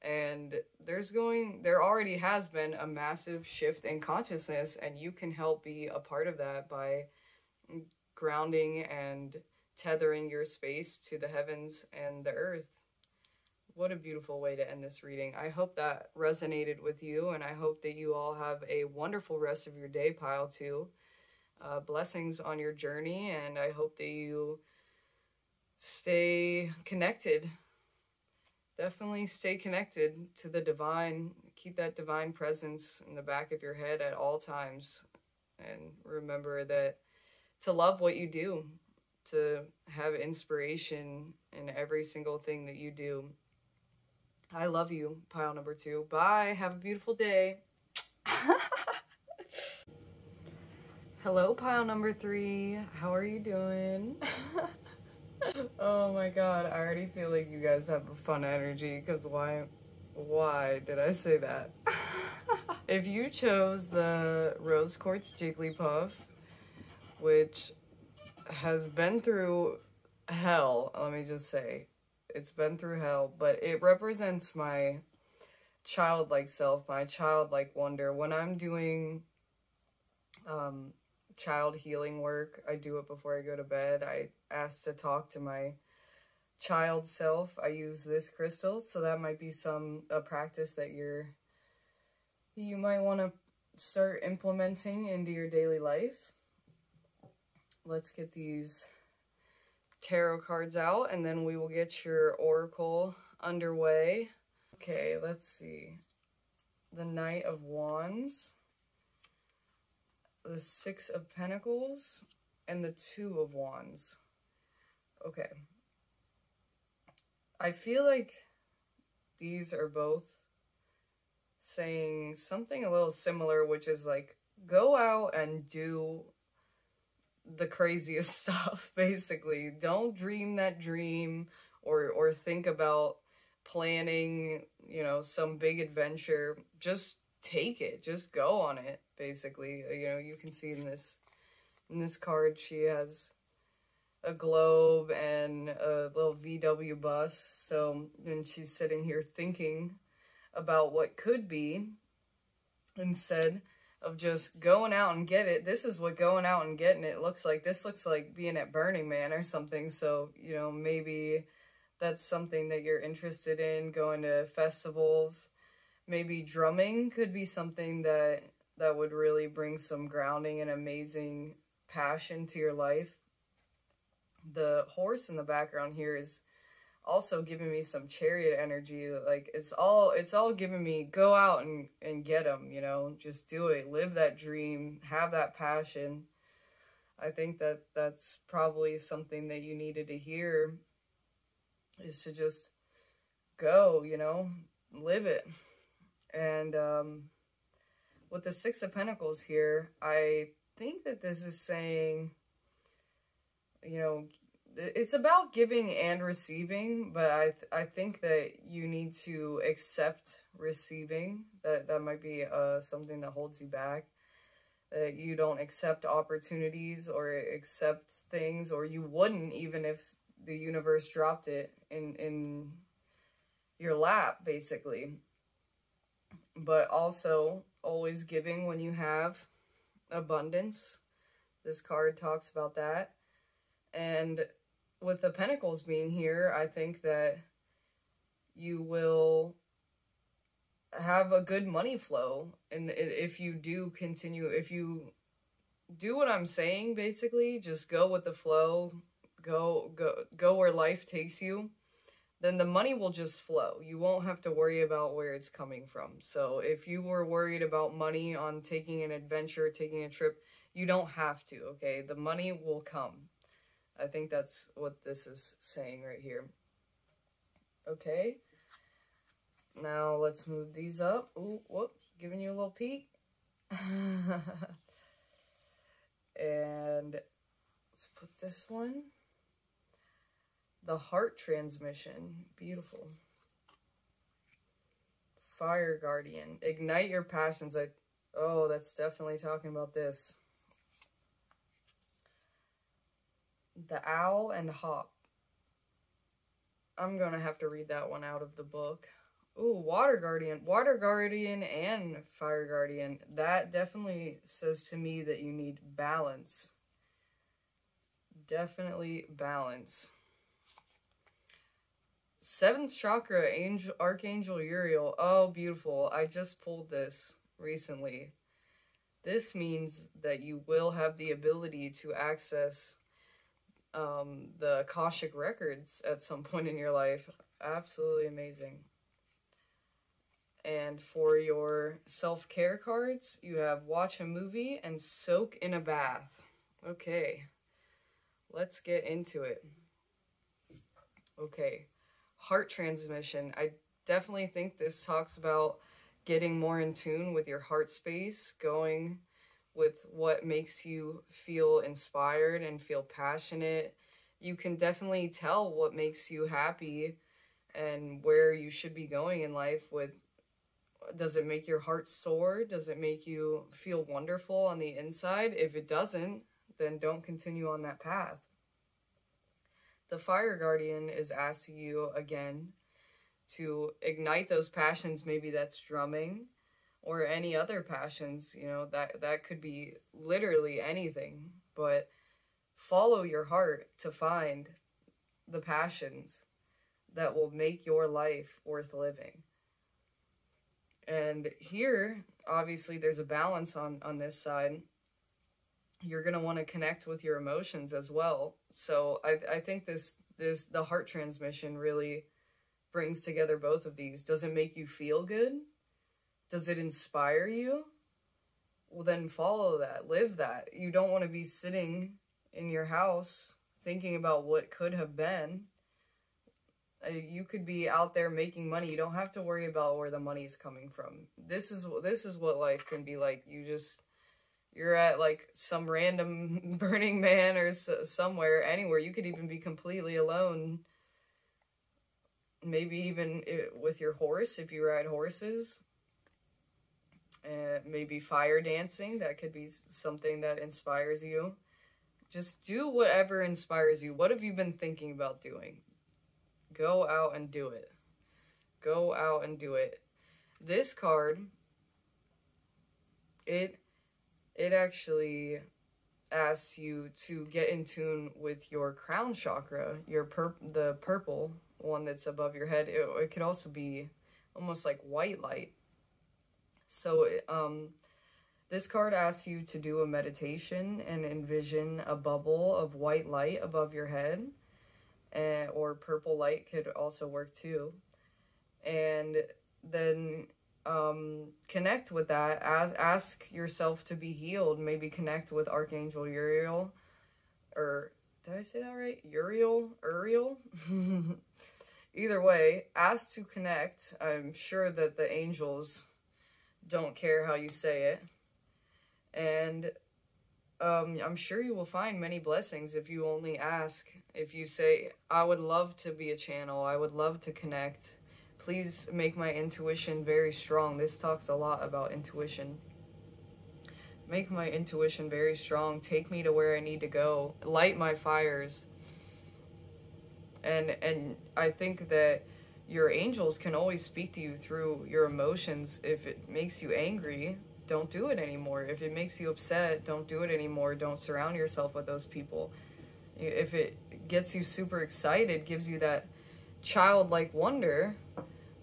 And there already has been a massive shift in consciousness, and you can help be a part of that by grounding and tethering your space to the heavens and the earth. What a beautiful way to end this reading. I hope that resonated with you, and I hope that you all have a wonderful rest of your day, Pile 2. Blessings on your journey, and I hope that you stay connected. Definitely stay connected to the divine. Keep that divine presence in the back of your head at all times. And remember that to love what you do, to have inspiration in every single thing that you do. I love you, Pile number 2. Bye. Have a beautiful day. Hello, Pile number 3. How are you doing? Oh my god, I already feel like you guys have a fun energy, because why did I say that? If you chose the Rose Quartz Jigglypuff, which has been through hell, let me just say, it's been through hell, but it represents my childlike self, my childlike wonder. When I'm doing child healing work, I do it before I go to bed. I ask to talk to my child self. I use this crystal, so that might be a practice that you might want to start implementing into your daily life. Let's get these tarot cards out, and then we will get your oracle underway. Okay, let's see. The Knight of Wands, the Six of Pentacles, and the Two of Wands. Okay. I feel like these are both saying something a little similar, which is like, go out and do the craziest stuff, basically. Don't dream that dream or think about planning, you know, some big adventure. Just take it. Just go on it, basically. You know, you can see in this card, she has a globe and a little VW bus. So then she's sitting here thinking about what could be instead of just going out and get it. This is what going out and getting it looks like. This looks like being at Burning Man or something. So, you know, maybe that's something that you're interested in, going to festivals. Maybe drumming could be something that would really bring some grounding and amazing passion to your life. The horse in the background here is also giving me some Chariot energy. Like, it's all giving me, go out and get them, you know, just do it, live that dream, have that passion. I think that's probably something that you needed to hear, is to just go, you know, live it. And with the Six of Pentacles here, I think that this is saying, you know, it's about giving and receiving, but I think that you need to accept receiving. That might be something that holds you back. That you don't accept opportunities or accept things, or you wouldn't even if the universe dropped it in your lap, basically. But also always giving when you have abundance. This card talks about that. And with the Pentacles being here, I think that you will have a good money flow. And if you do continue, if you do what I'm saying, basically, just go with the flow, go where life takes you, then the money will just flow. You won't have to worry about where it's coming from. So if you were worried about money on taking an adventure, taking a trip, you don't have to, okay? The money will come. I think that's what this is saying right here. Okay. Now let's move these up. Ooh, whoops, giving you a little peek. And let's put this one. The Heart Transmission. Beautiful. Fire Guardian. Ignite your passions. Oh, that's definitely talking about this. The Owl and Hawk. I'm going to have to read that one out of the book. Ooh, Water Guardian. Water Guardian and Fire Guardian. That definitely says to me that you need balance. Definitely balance. 7th chakra, Archangel Uriel. Oh, beautiful. I just pulled this recently. This means that you will have the ability to access the Akashic records at some point in your life. Absolutely amazing. And for your self-care cards, you have watch a movie and soak in a bath. Okay, let's get into it. Okay, heart transmission. I definitely think this talks about getting more in tune with your heart space, going with what makes you feel inspired and feel passionate. You can definitely tell what makes you happy and where you should be going in life with, does it make your heart soar? Does it make you feel wonderful on the inside? If it doesn't, then don't continue on that path. The Fire Guardian is asking you again to ignite those passions. Maybe that's drumming or any other passions, you know, that could be literally anything, but follow your heart to find the passions that will make your life worth living. And here, obviously, there's a balance on this side. You're going to want to connect with your emotions as well. So I think the heart transmission really brings together both of these. Does it make you feel good? Does it inspire you? Well, then follow that. Live that. You don't want to be sitting in your house thinking about what could have been. You could be out there making money. You don't have to worry about where the money is coming from. This is what life can be like. You're at like some random Burning Man or somewhere, anywhere. You could even be completely alone. Maybe even with your horse, if you ride horses. Maybe fire dancing. That could be something that inspires you. Just do whatever inspires you. What have you been thinking about doing? Go out and do it. Go out and do it. This card, it actually asks you to get in tune with your crown chakra, the purple one that's above your head. It could also be almost like white light. So this card asks you to do a meditation and envision a bubble of white light above your head. Or purple light could also work too. And then connect with that. Ask yourself to be healed. Maybe connect with Archangel Uriel. Or, did I say that right? Uriel? Either way, ask to connect. I'm sure that the angels don't care how you say it. And I'm sure you will find many blessings if you only ask. If you say, I would love to be a channel, I would love to connect, please make my intuition very strong. This talks a lot about intuition. Make my intuition very strong. Take me to where I need to go. Light my fires. And I think that your angels can always speak to you through your emotions. If it makes you angry, don't do it anymore. If it makes you upset, don't do it anymore. Don't surround yourself with those people. If it gets you super excited, gives you that childlike wonder.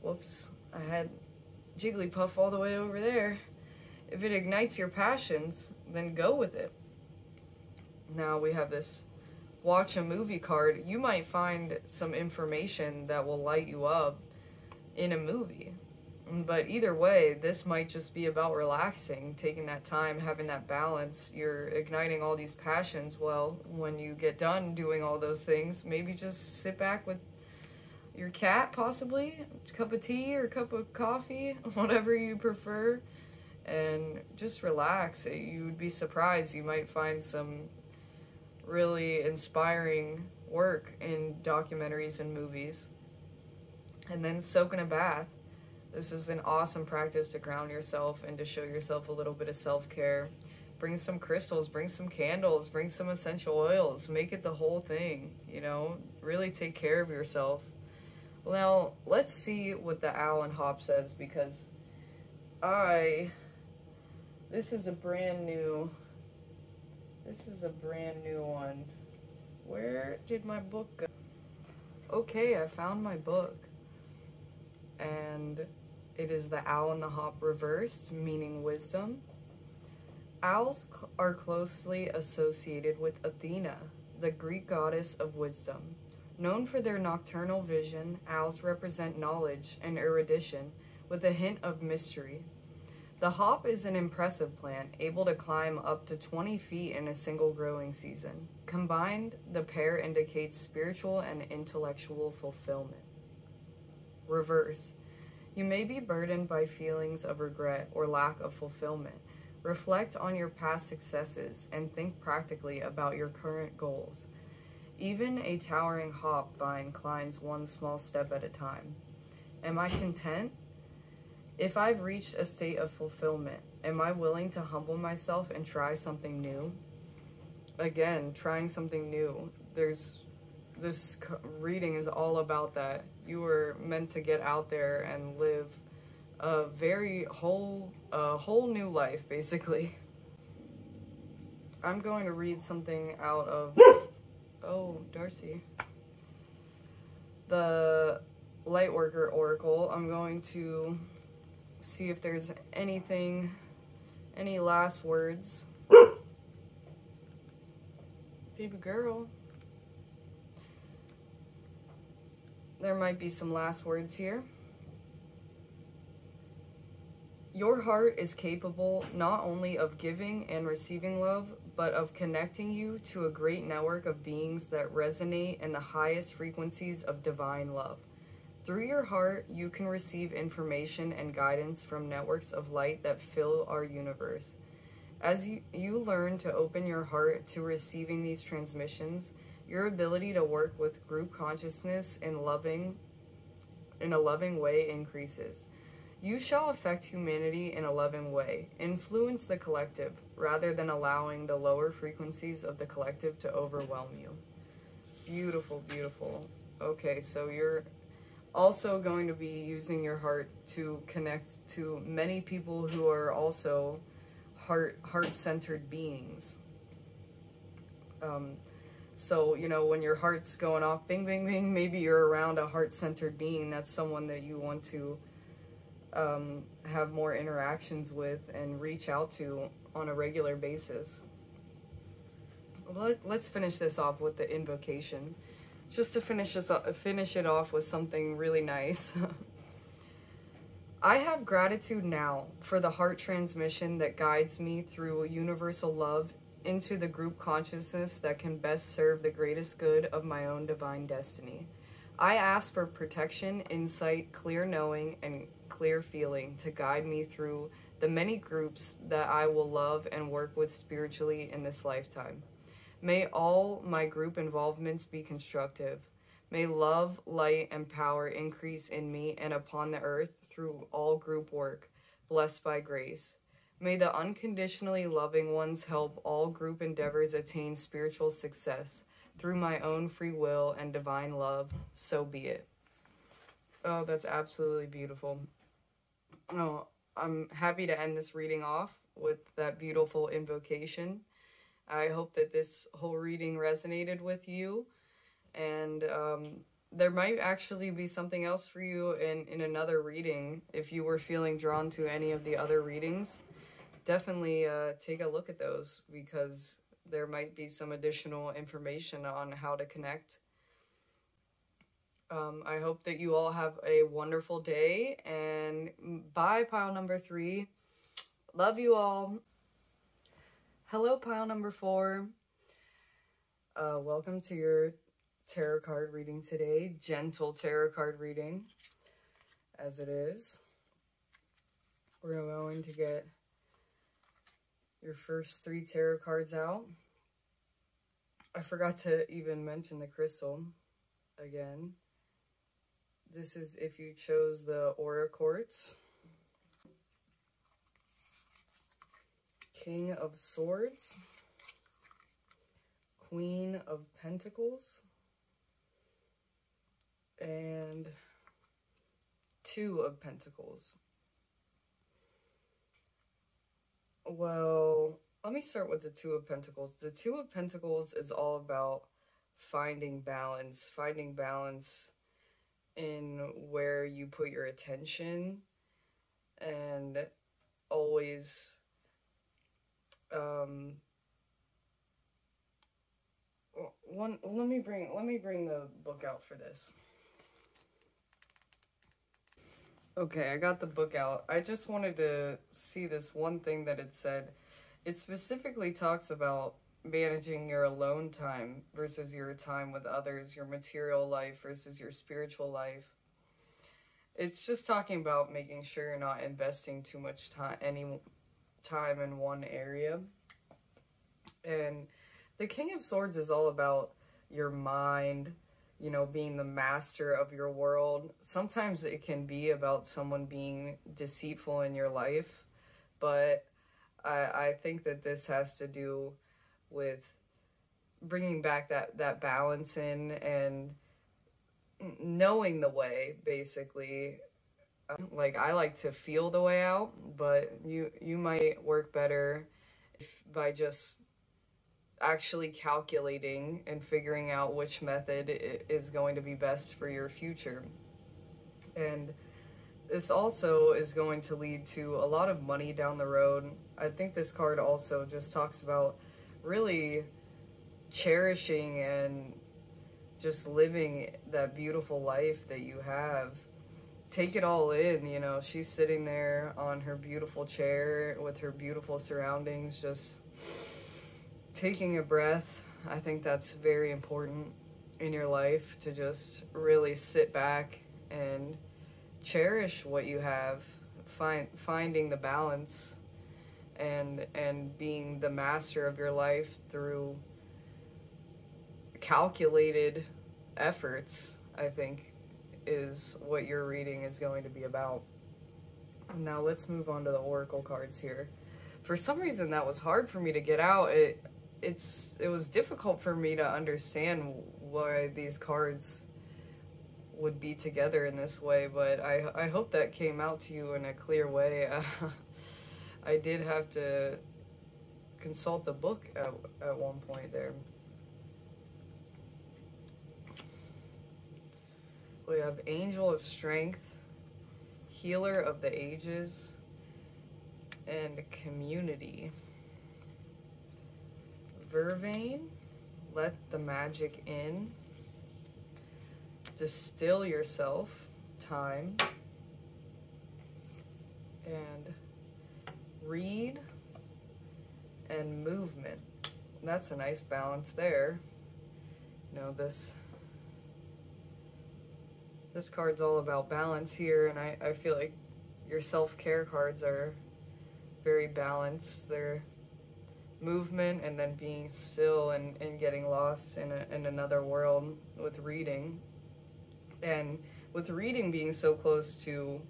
Whoops, I had Jigglypuff all the way over there. If it ignites your passions, then go with it. Now we have this watch a movie card. You might find some information that will light you up in a movie. But either way, this might just be about relaxing, taking that time, having that balance. You're igniting all these passions. Well, when you get done doing all those things, maybe just sit back with your cat, possibly, a cup of tea or a cup of coffee, whatever you prefer, and just relax. You would be surprised. You might find some really inspiring work in documentaries and movies. And then soak in a bath. This is an awesome practice to ground yourself and to show yourself a little bit of self-care. Bring some crystals, bring some candles, bring some essential oils. Make it the whole thing, you know? Really take care of yourself. Well, now, let's see what the Owl and Hop says, because this is a brand new one. Where did my book go? Okay, I found my book. And it is the Owl and the Hop reversed, meaning wisdom. Owls are closely associated with Athena, the Greek goddess of wisdom. Known for their nocturnal vision, owls represent knowledge and erudition with a hint of mystery. The hop is an impressive plant, able to climb up to 20 feet in a single growing season. Combined, the pair indicates spiritual and intellectual fulfillment. Reverse. You may be burdened by feelings of regret or lack of fulfillment. Reflect on your past successes and think practically about your current goals. Even a towering hop vine climbs one small step at a time. Am I content? If I've reached a state of fulfillment, am I willing to humble myself and try something new? Again, trying something new. This reading is all about that. You were meant to get out there and live a whole new life, basically. I'm going to read something out of, oh, Darcy. The Lightworker Oracle. I'm going to see if there's any last words. Baby girl. There might be some last words here. Your heart is capable not only of giving and receiving love, but of connecting you to a great network of beings that resonate in the highest frequencies of divine love. Through your heart, you can receive information and guidance from networks of light that fill our universe. As you learn to open your heart to receiving these transmissions, your ability to work with group consciousness in a loving way increases. You shall affect humanity in a loving way, influence the collective, rather than allowing the lower frequencies of the collective to overwhelm you. Beautiful, beautiful. Okay, so you're also going to be using your heart to connect to many people who are also heart-centered beings. So, you know, when your heart's going off, bing, bing, bing, maybe you're around a heart-centered being. That's someone that you want to have more interactions with and reach out to on a regular basis. Let's finish this off with the invocation. Just to finish it off with something really nice. I have gratitude now for the heart transmission that guides me through universal love into the group consciousness that can best serve the greatest good of my own divine destiny. I ask for protection, insight, clear knowing, and clear feeling to guide me through the many groups that I will love and work with spiritually in this lifetime. May all my group involvements be constructive. May love, light, and power increase in me and upon the earth through all group work, blessed by grace. May the unconditionally loving ones help all group endeavors attain spiritual success through my own free will and divine love, so be it. Oh, that's absolutely beautiful. Oh, I'm happy to end this reading off with that beautiful invocation. I hope that this whole reading resonated with you, and there might actually be something else for you in another reading. If you were feeling drawn to any of the other readings, definitely take a look at those, because there might be some additional information on how to connect. I hope that you all have a wonderful day, and bye, pile number 3. Love you all. Hello, pile number 4. Welcome to your tarot card reading today. Gentle tarot card reading, as it is. We're going to get your first 3 tarot cards out. I forgot to even mention the crystal again. This is if you chose the Aura Quartz. King of Swords. Queen of Pentacles. And 2 of Pentacles. Well, let me start with the 2 of Pentacles. The 2 of Pentacles is all about finding balance in where you put your attention, and always let me bring the book out for this. Okay, I got the book out. I just wanted to see this one thing that it said. It specifically talks about managing your alone time versus your time with others, your material life versus your spiritual life. It's just talking about making sure you're not investing too much time in one area. And the King of Swords is all about your mind, you know, being the master of your world. Sometimes it can be about someone being deceitful in your life, but I think that this has to do with bringing back that balance in and knowing the way, basically. Like, I like to feel the way out, but you might work better by just actually calculating and figuring out which method is going to be best for your future. And this also is going to lead to a lot of money down the road. I think this card also just talks about really cherishing and just living that beautiful life that you have. Take it all in, you know. She's sitting there on her beautiful chair with her beautiful surroundings, just taking a breath. I think that's very important in your life, to just really sit back and cherish what you have, finding the balance and being the master of your life through calculated efforts, I think, is what your reading is going to be about. Now let's move on to the oracle cards here. For some reason that was hard for me to get out. It was difficult for me to understand why these cards would be together in this way, but I hope that came out to you in a clear way. I did have to consult the book at one point there. We have Angel of Strength, Healer of the Ages, and Community. Vervain, Let the Magic In. Distill Yourself, Time. And Read and Movement. That's a nice balance there. You know, this card's all about balance here, and I feel like your self-care cards are very balanced. They're movement and then being still and getting lost in another world with reading. And with reading being so close to,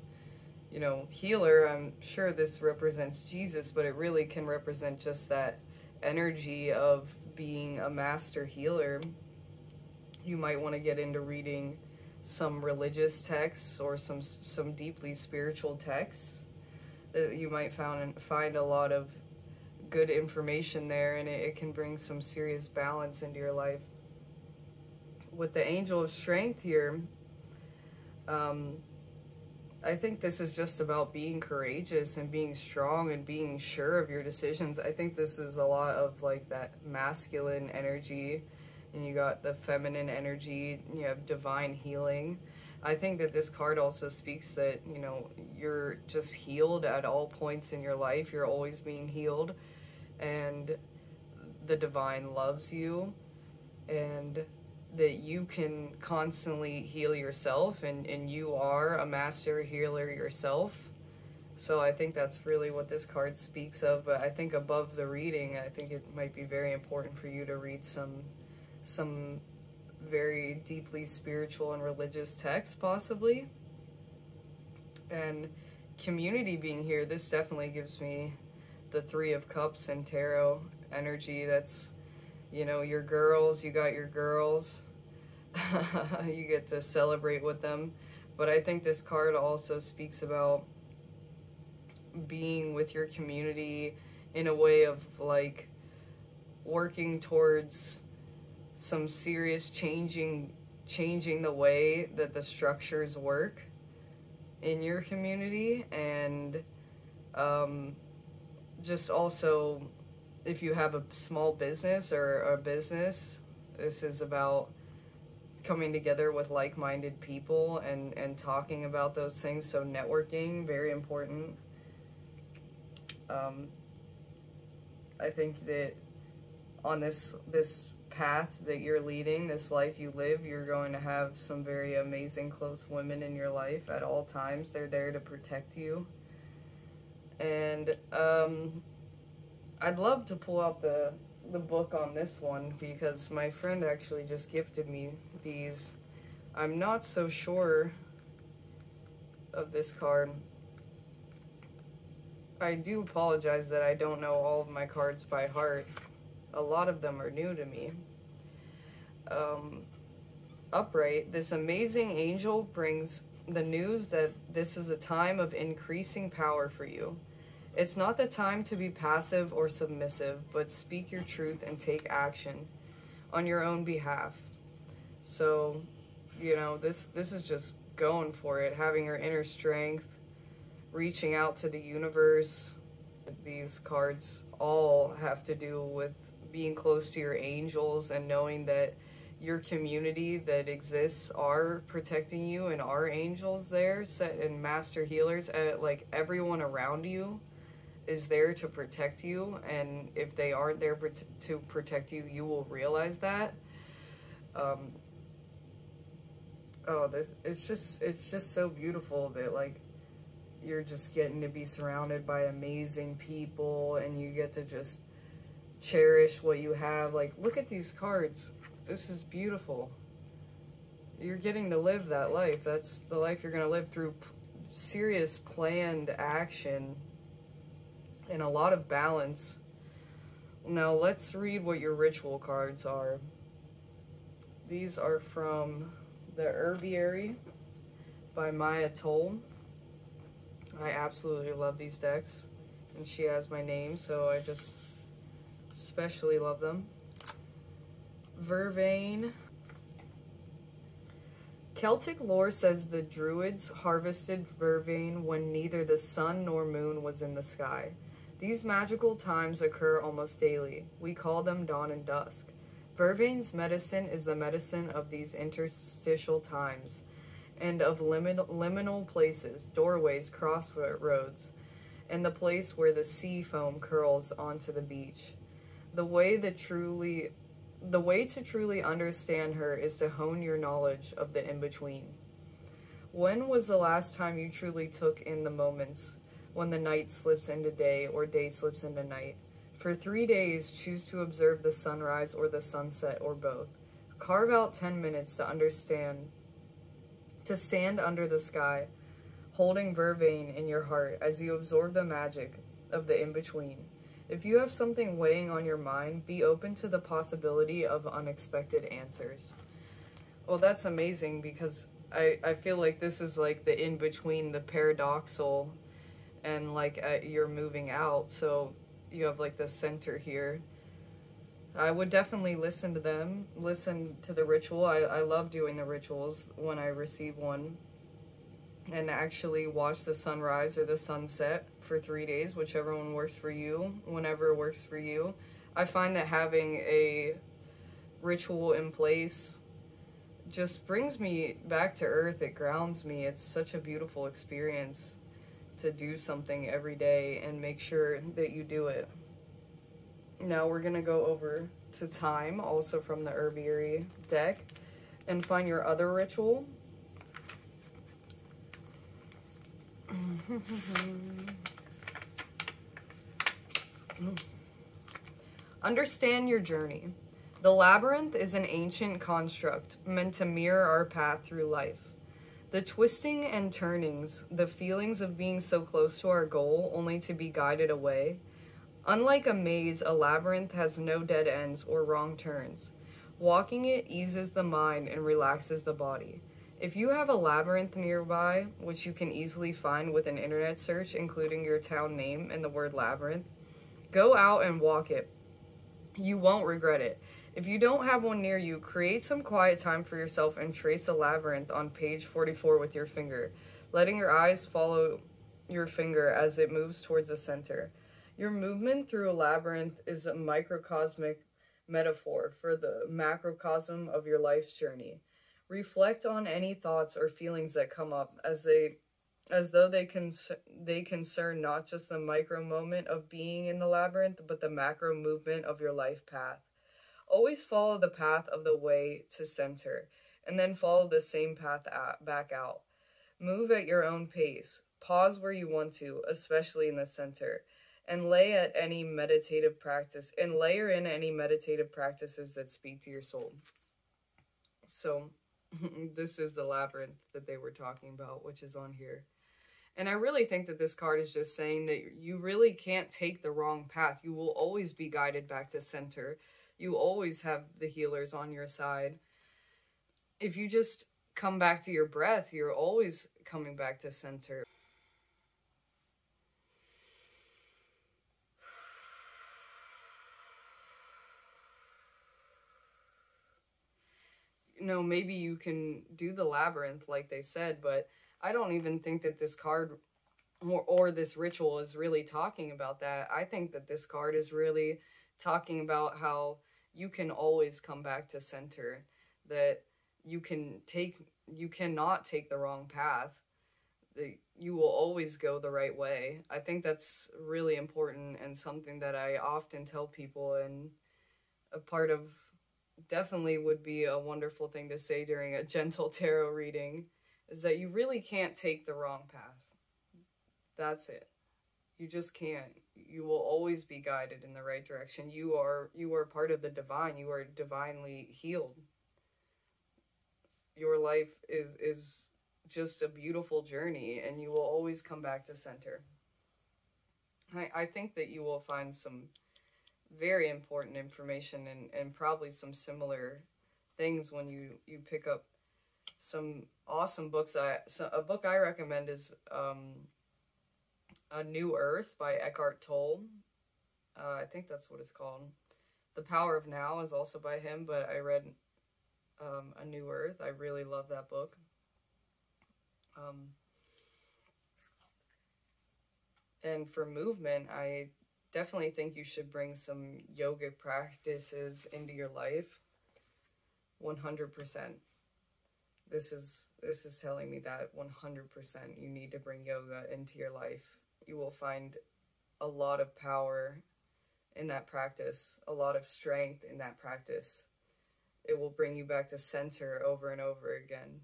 you know, healer, I'm sure this represents Jesus, but it really can represent just that energy of being a master healer. You might want to get into reading some religious texts or some deeply spiritual texts. You might find a lot of good information there, and it can bring some serious balance into your life. With the Angel of Strength here, I think this is just about being courageous and being strong and being sure of your decisions. I think this is a lot of like that masculine energy, and you got the feminine energy, you have divine healing. I think that this card also speaks that, you know, you're just healed at all points in your life. You're always being healed, and the divine loves you, and that you can constantly heal yourself, and you are a master healer yourself. So I think that's really what this card speaks of. But I think above the reading, I think it might be very important for you to read some very deeply spiritual and religious texts, possibly. And community being here, this definitely gives me the Three of Cups and tarot energy. That's, you know, your girls, you got your girls. You get to celebrate with them. But I think this card also speaks about being with your community in a way of like working towards some serious changing the way that the structures work in your community. And just also, if you have a small business or a business, this is about coming together with like-minded people and talking about those things. So networking, very important. I think that on this path that you're leading, this life you live, you're going to have some very amazing close women in your life at all times. They're there to protect you. And I'd love to pull out the book on this one, because my friend actually just gifted me these. I'm not so sure of this card. I do apologize that I don't know all of my cards by heart. A lot of them are new to me. Upright, this amazing angel brings the news that this is a time of increasing power for you. It's not the time to be passive or submissive, but speak your truth and take action on your own behalf. So, you know, this is just going for it, having your inner strength, reaching out to the universe. These cards all have to do with being close to your angels and knowing that your community that exists are protecting you and are angels there, set and master healers. Like, everyone around you is there to protect you, and if they aren't there to protect you, you will realize that. It's just so beautiful that, like, you're just getting to be surrounded by amazing people, and you get to just cherish what you have. Like, look at these cards. This is beautiful. You're getting to live that life. That's the life you're going to live through serious planned action and a lot of balance. Now let's read what your ritual cards are. These are from the Herbiary by Maya Toll. I absolutely love these decks, and she has my name, so I just especially love them. Vervain. Celtic lore says the Druids harvested vervain when neither the sun nor moon was in the sky. These magical times occur almost daily. We call them dawn and dusk. Vervain's medicine is the medicine of these interstitial times and of liminal places, doorways, crossroads, and the place where the sea foam curls onto the beach. The way to truly understand her is to hone your knowledge of the in-between. When was the last time you truly took in the moments when the night slips into day or day slips into night? For 3 days, choose to observe the sunrise or the sunset or both. Carve out 10 minutes to stand under the sky, holding vervain in your heart as you absorb the magic of the in-between. If you have something weighing on your mind, be open to the possibility of unexpected answers. Well, that's amazing, because I feel like this is like the in-between, the paradoxal, and like you're moving out, so you have like the center here. I would definitely listen to them, listen to the ritual. I love doing the rituals when I receive one, and actually watch the sunrise or the sunset for 3 days, whichever one works for you, whenever it works for you. I find that having a ritual in place just brings me back to earth. It grounds me. It's such a beautiful experience to do something every day and make sure that you do it. Now we're going to go over to time, also from the Herbiary deck, and find your other ritual. Understand your journey. The labyrinth is an ancient construct meant to mirror our path through life. The twisting and turnings, the feelings of being so close to our goal only to be guided away. Unlike a maze, a labyrinth has no dead ends or wrong turns. Walking it eases the mind and relaxes the body. If you have a labyrinth nearby, which you can easily find with an internet search, including your town name and the word labyrinth, go out and walk it. You won't regret it. If you don't have one near you, create some quiet time for yourself and trace the labyrinth on page 44 with your finger, letting your eyes follow your finger as it moves towards the center. Your movement through a labyrinth is a microcosmic metaphor for the macrocosm of your life's journey. Reflect on any thoughts or feelings that come up as though they concern not just the micro moment of being in the labyrinth, but the macro movement of your life path. Always follow the path of the way to center, and then follow the same path back out. Move at your own pace. Pause where you want to, especially in the center, and layer in any meditative practices that speak to your soul. So, this is the labyrinth that they were talking about, which is on here. And I really think that this card is just saying that you really can't take the wrong path. You will always be guided back to center. You always have the healers on your side. If you just come back to your breath, you're always coming back to center. You know, maybe you can do the labyrinth like they said, but I don't even think that this card or this ritual is really talking about that. I think that this card is really talking about how you can always come back to center, that you cannot take the wrong path, that you will always go the right way. I think that's really important and something that I often tell people, and a part of definitely would be a wonderful thing to say during a gentle tarot reading, is that you really can't take the wrong path. That's it. You just can't. You will always be guided in the right direction. You are part of the divine. You are divinely healed. Your life is just a beautiful journey, and you will always come back to center. I think that you will find some very important information and probably some similar things when you pick up some awesome books. A book I recommend is A New Earth by Eckhart Tolle. I think that's what it's called. The Power of Now is also by him, but I read A New Earth. I really love that book. And for movement, I definitely think you should bring some yoga practices into your life. 100%. This is telling me that 100% you need to bring yoga into your life. You will find a lot of power in that practice, a lot of strength in that practice. It will bring you back to center over and over again.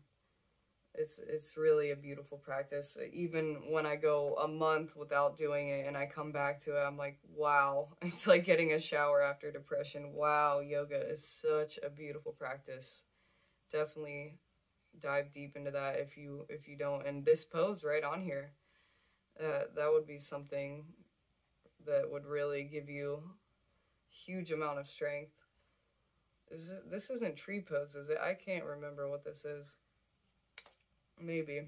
It's really a beautiful practice. Even when I go a month without doing it and I come back to it, I'm like, wow. It's like getting a shower after depression. Wow, yoga is such a beautiful practice. Definitely dive deep into that if you don't. And this pose right on here, that would be something that would really give you a huge amount of strength. This isn't tree pose, is it? I can't remember what this is. Maybe.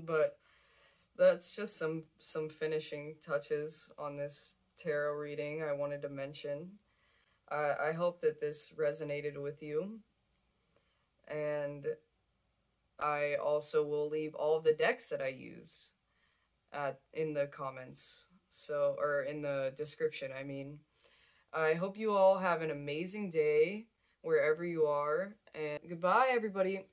But that's just some finishing touches on this tarot reading I wanted to mention. I hope that this resonated with you. And I also will leave all of the decks that I use in the comments, or in the description, I mean. I hope you all have an amazing day wherever you are, and goodbye, everybody.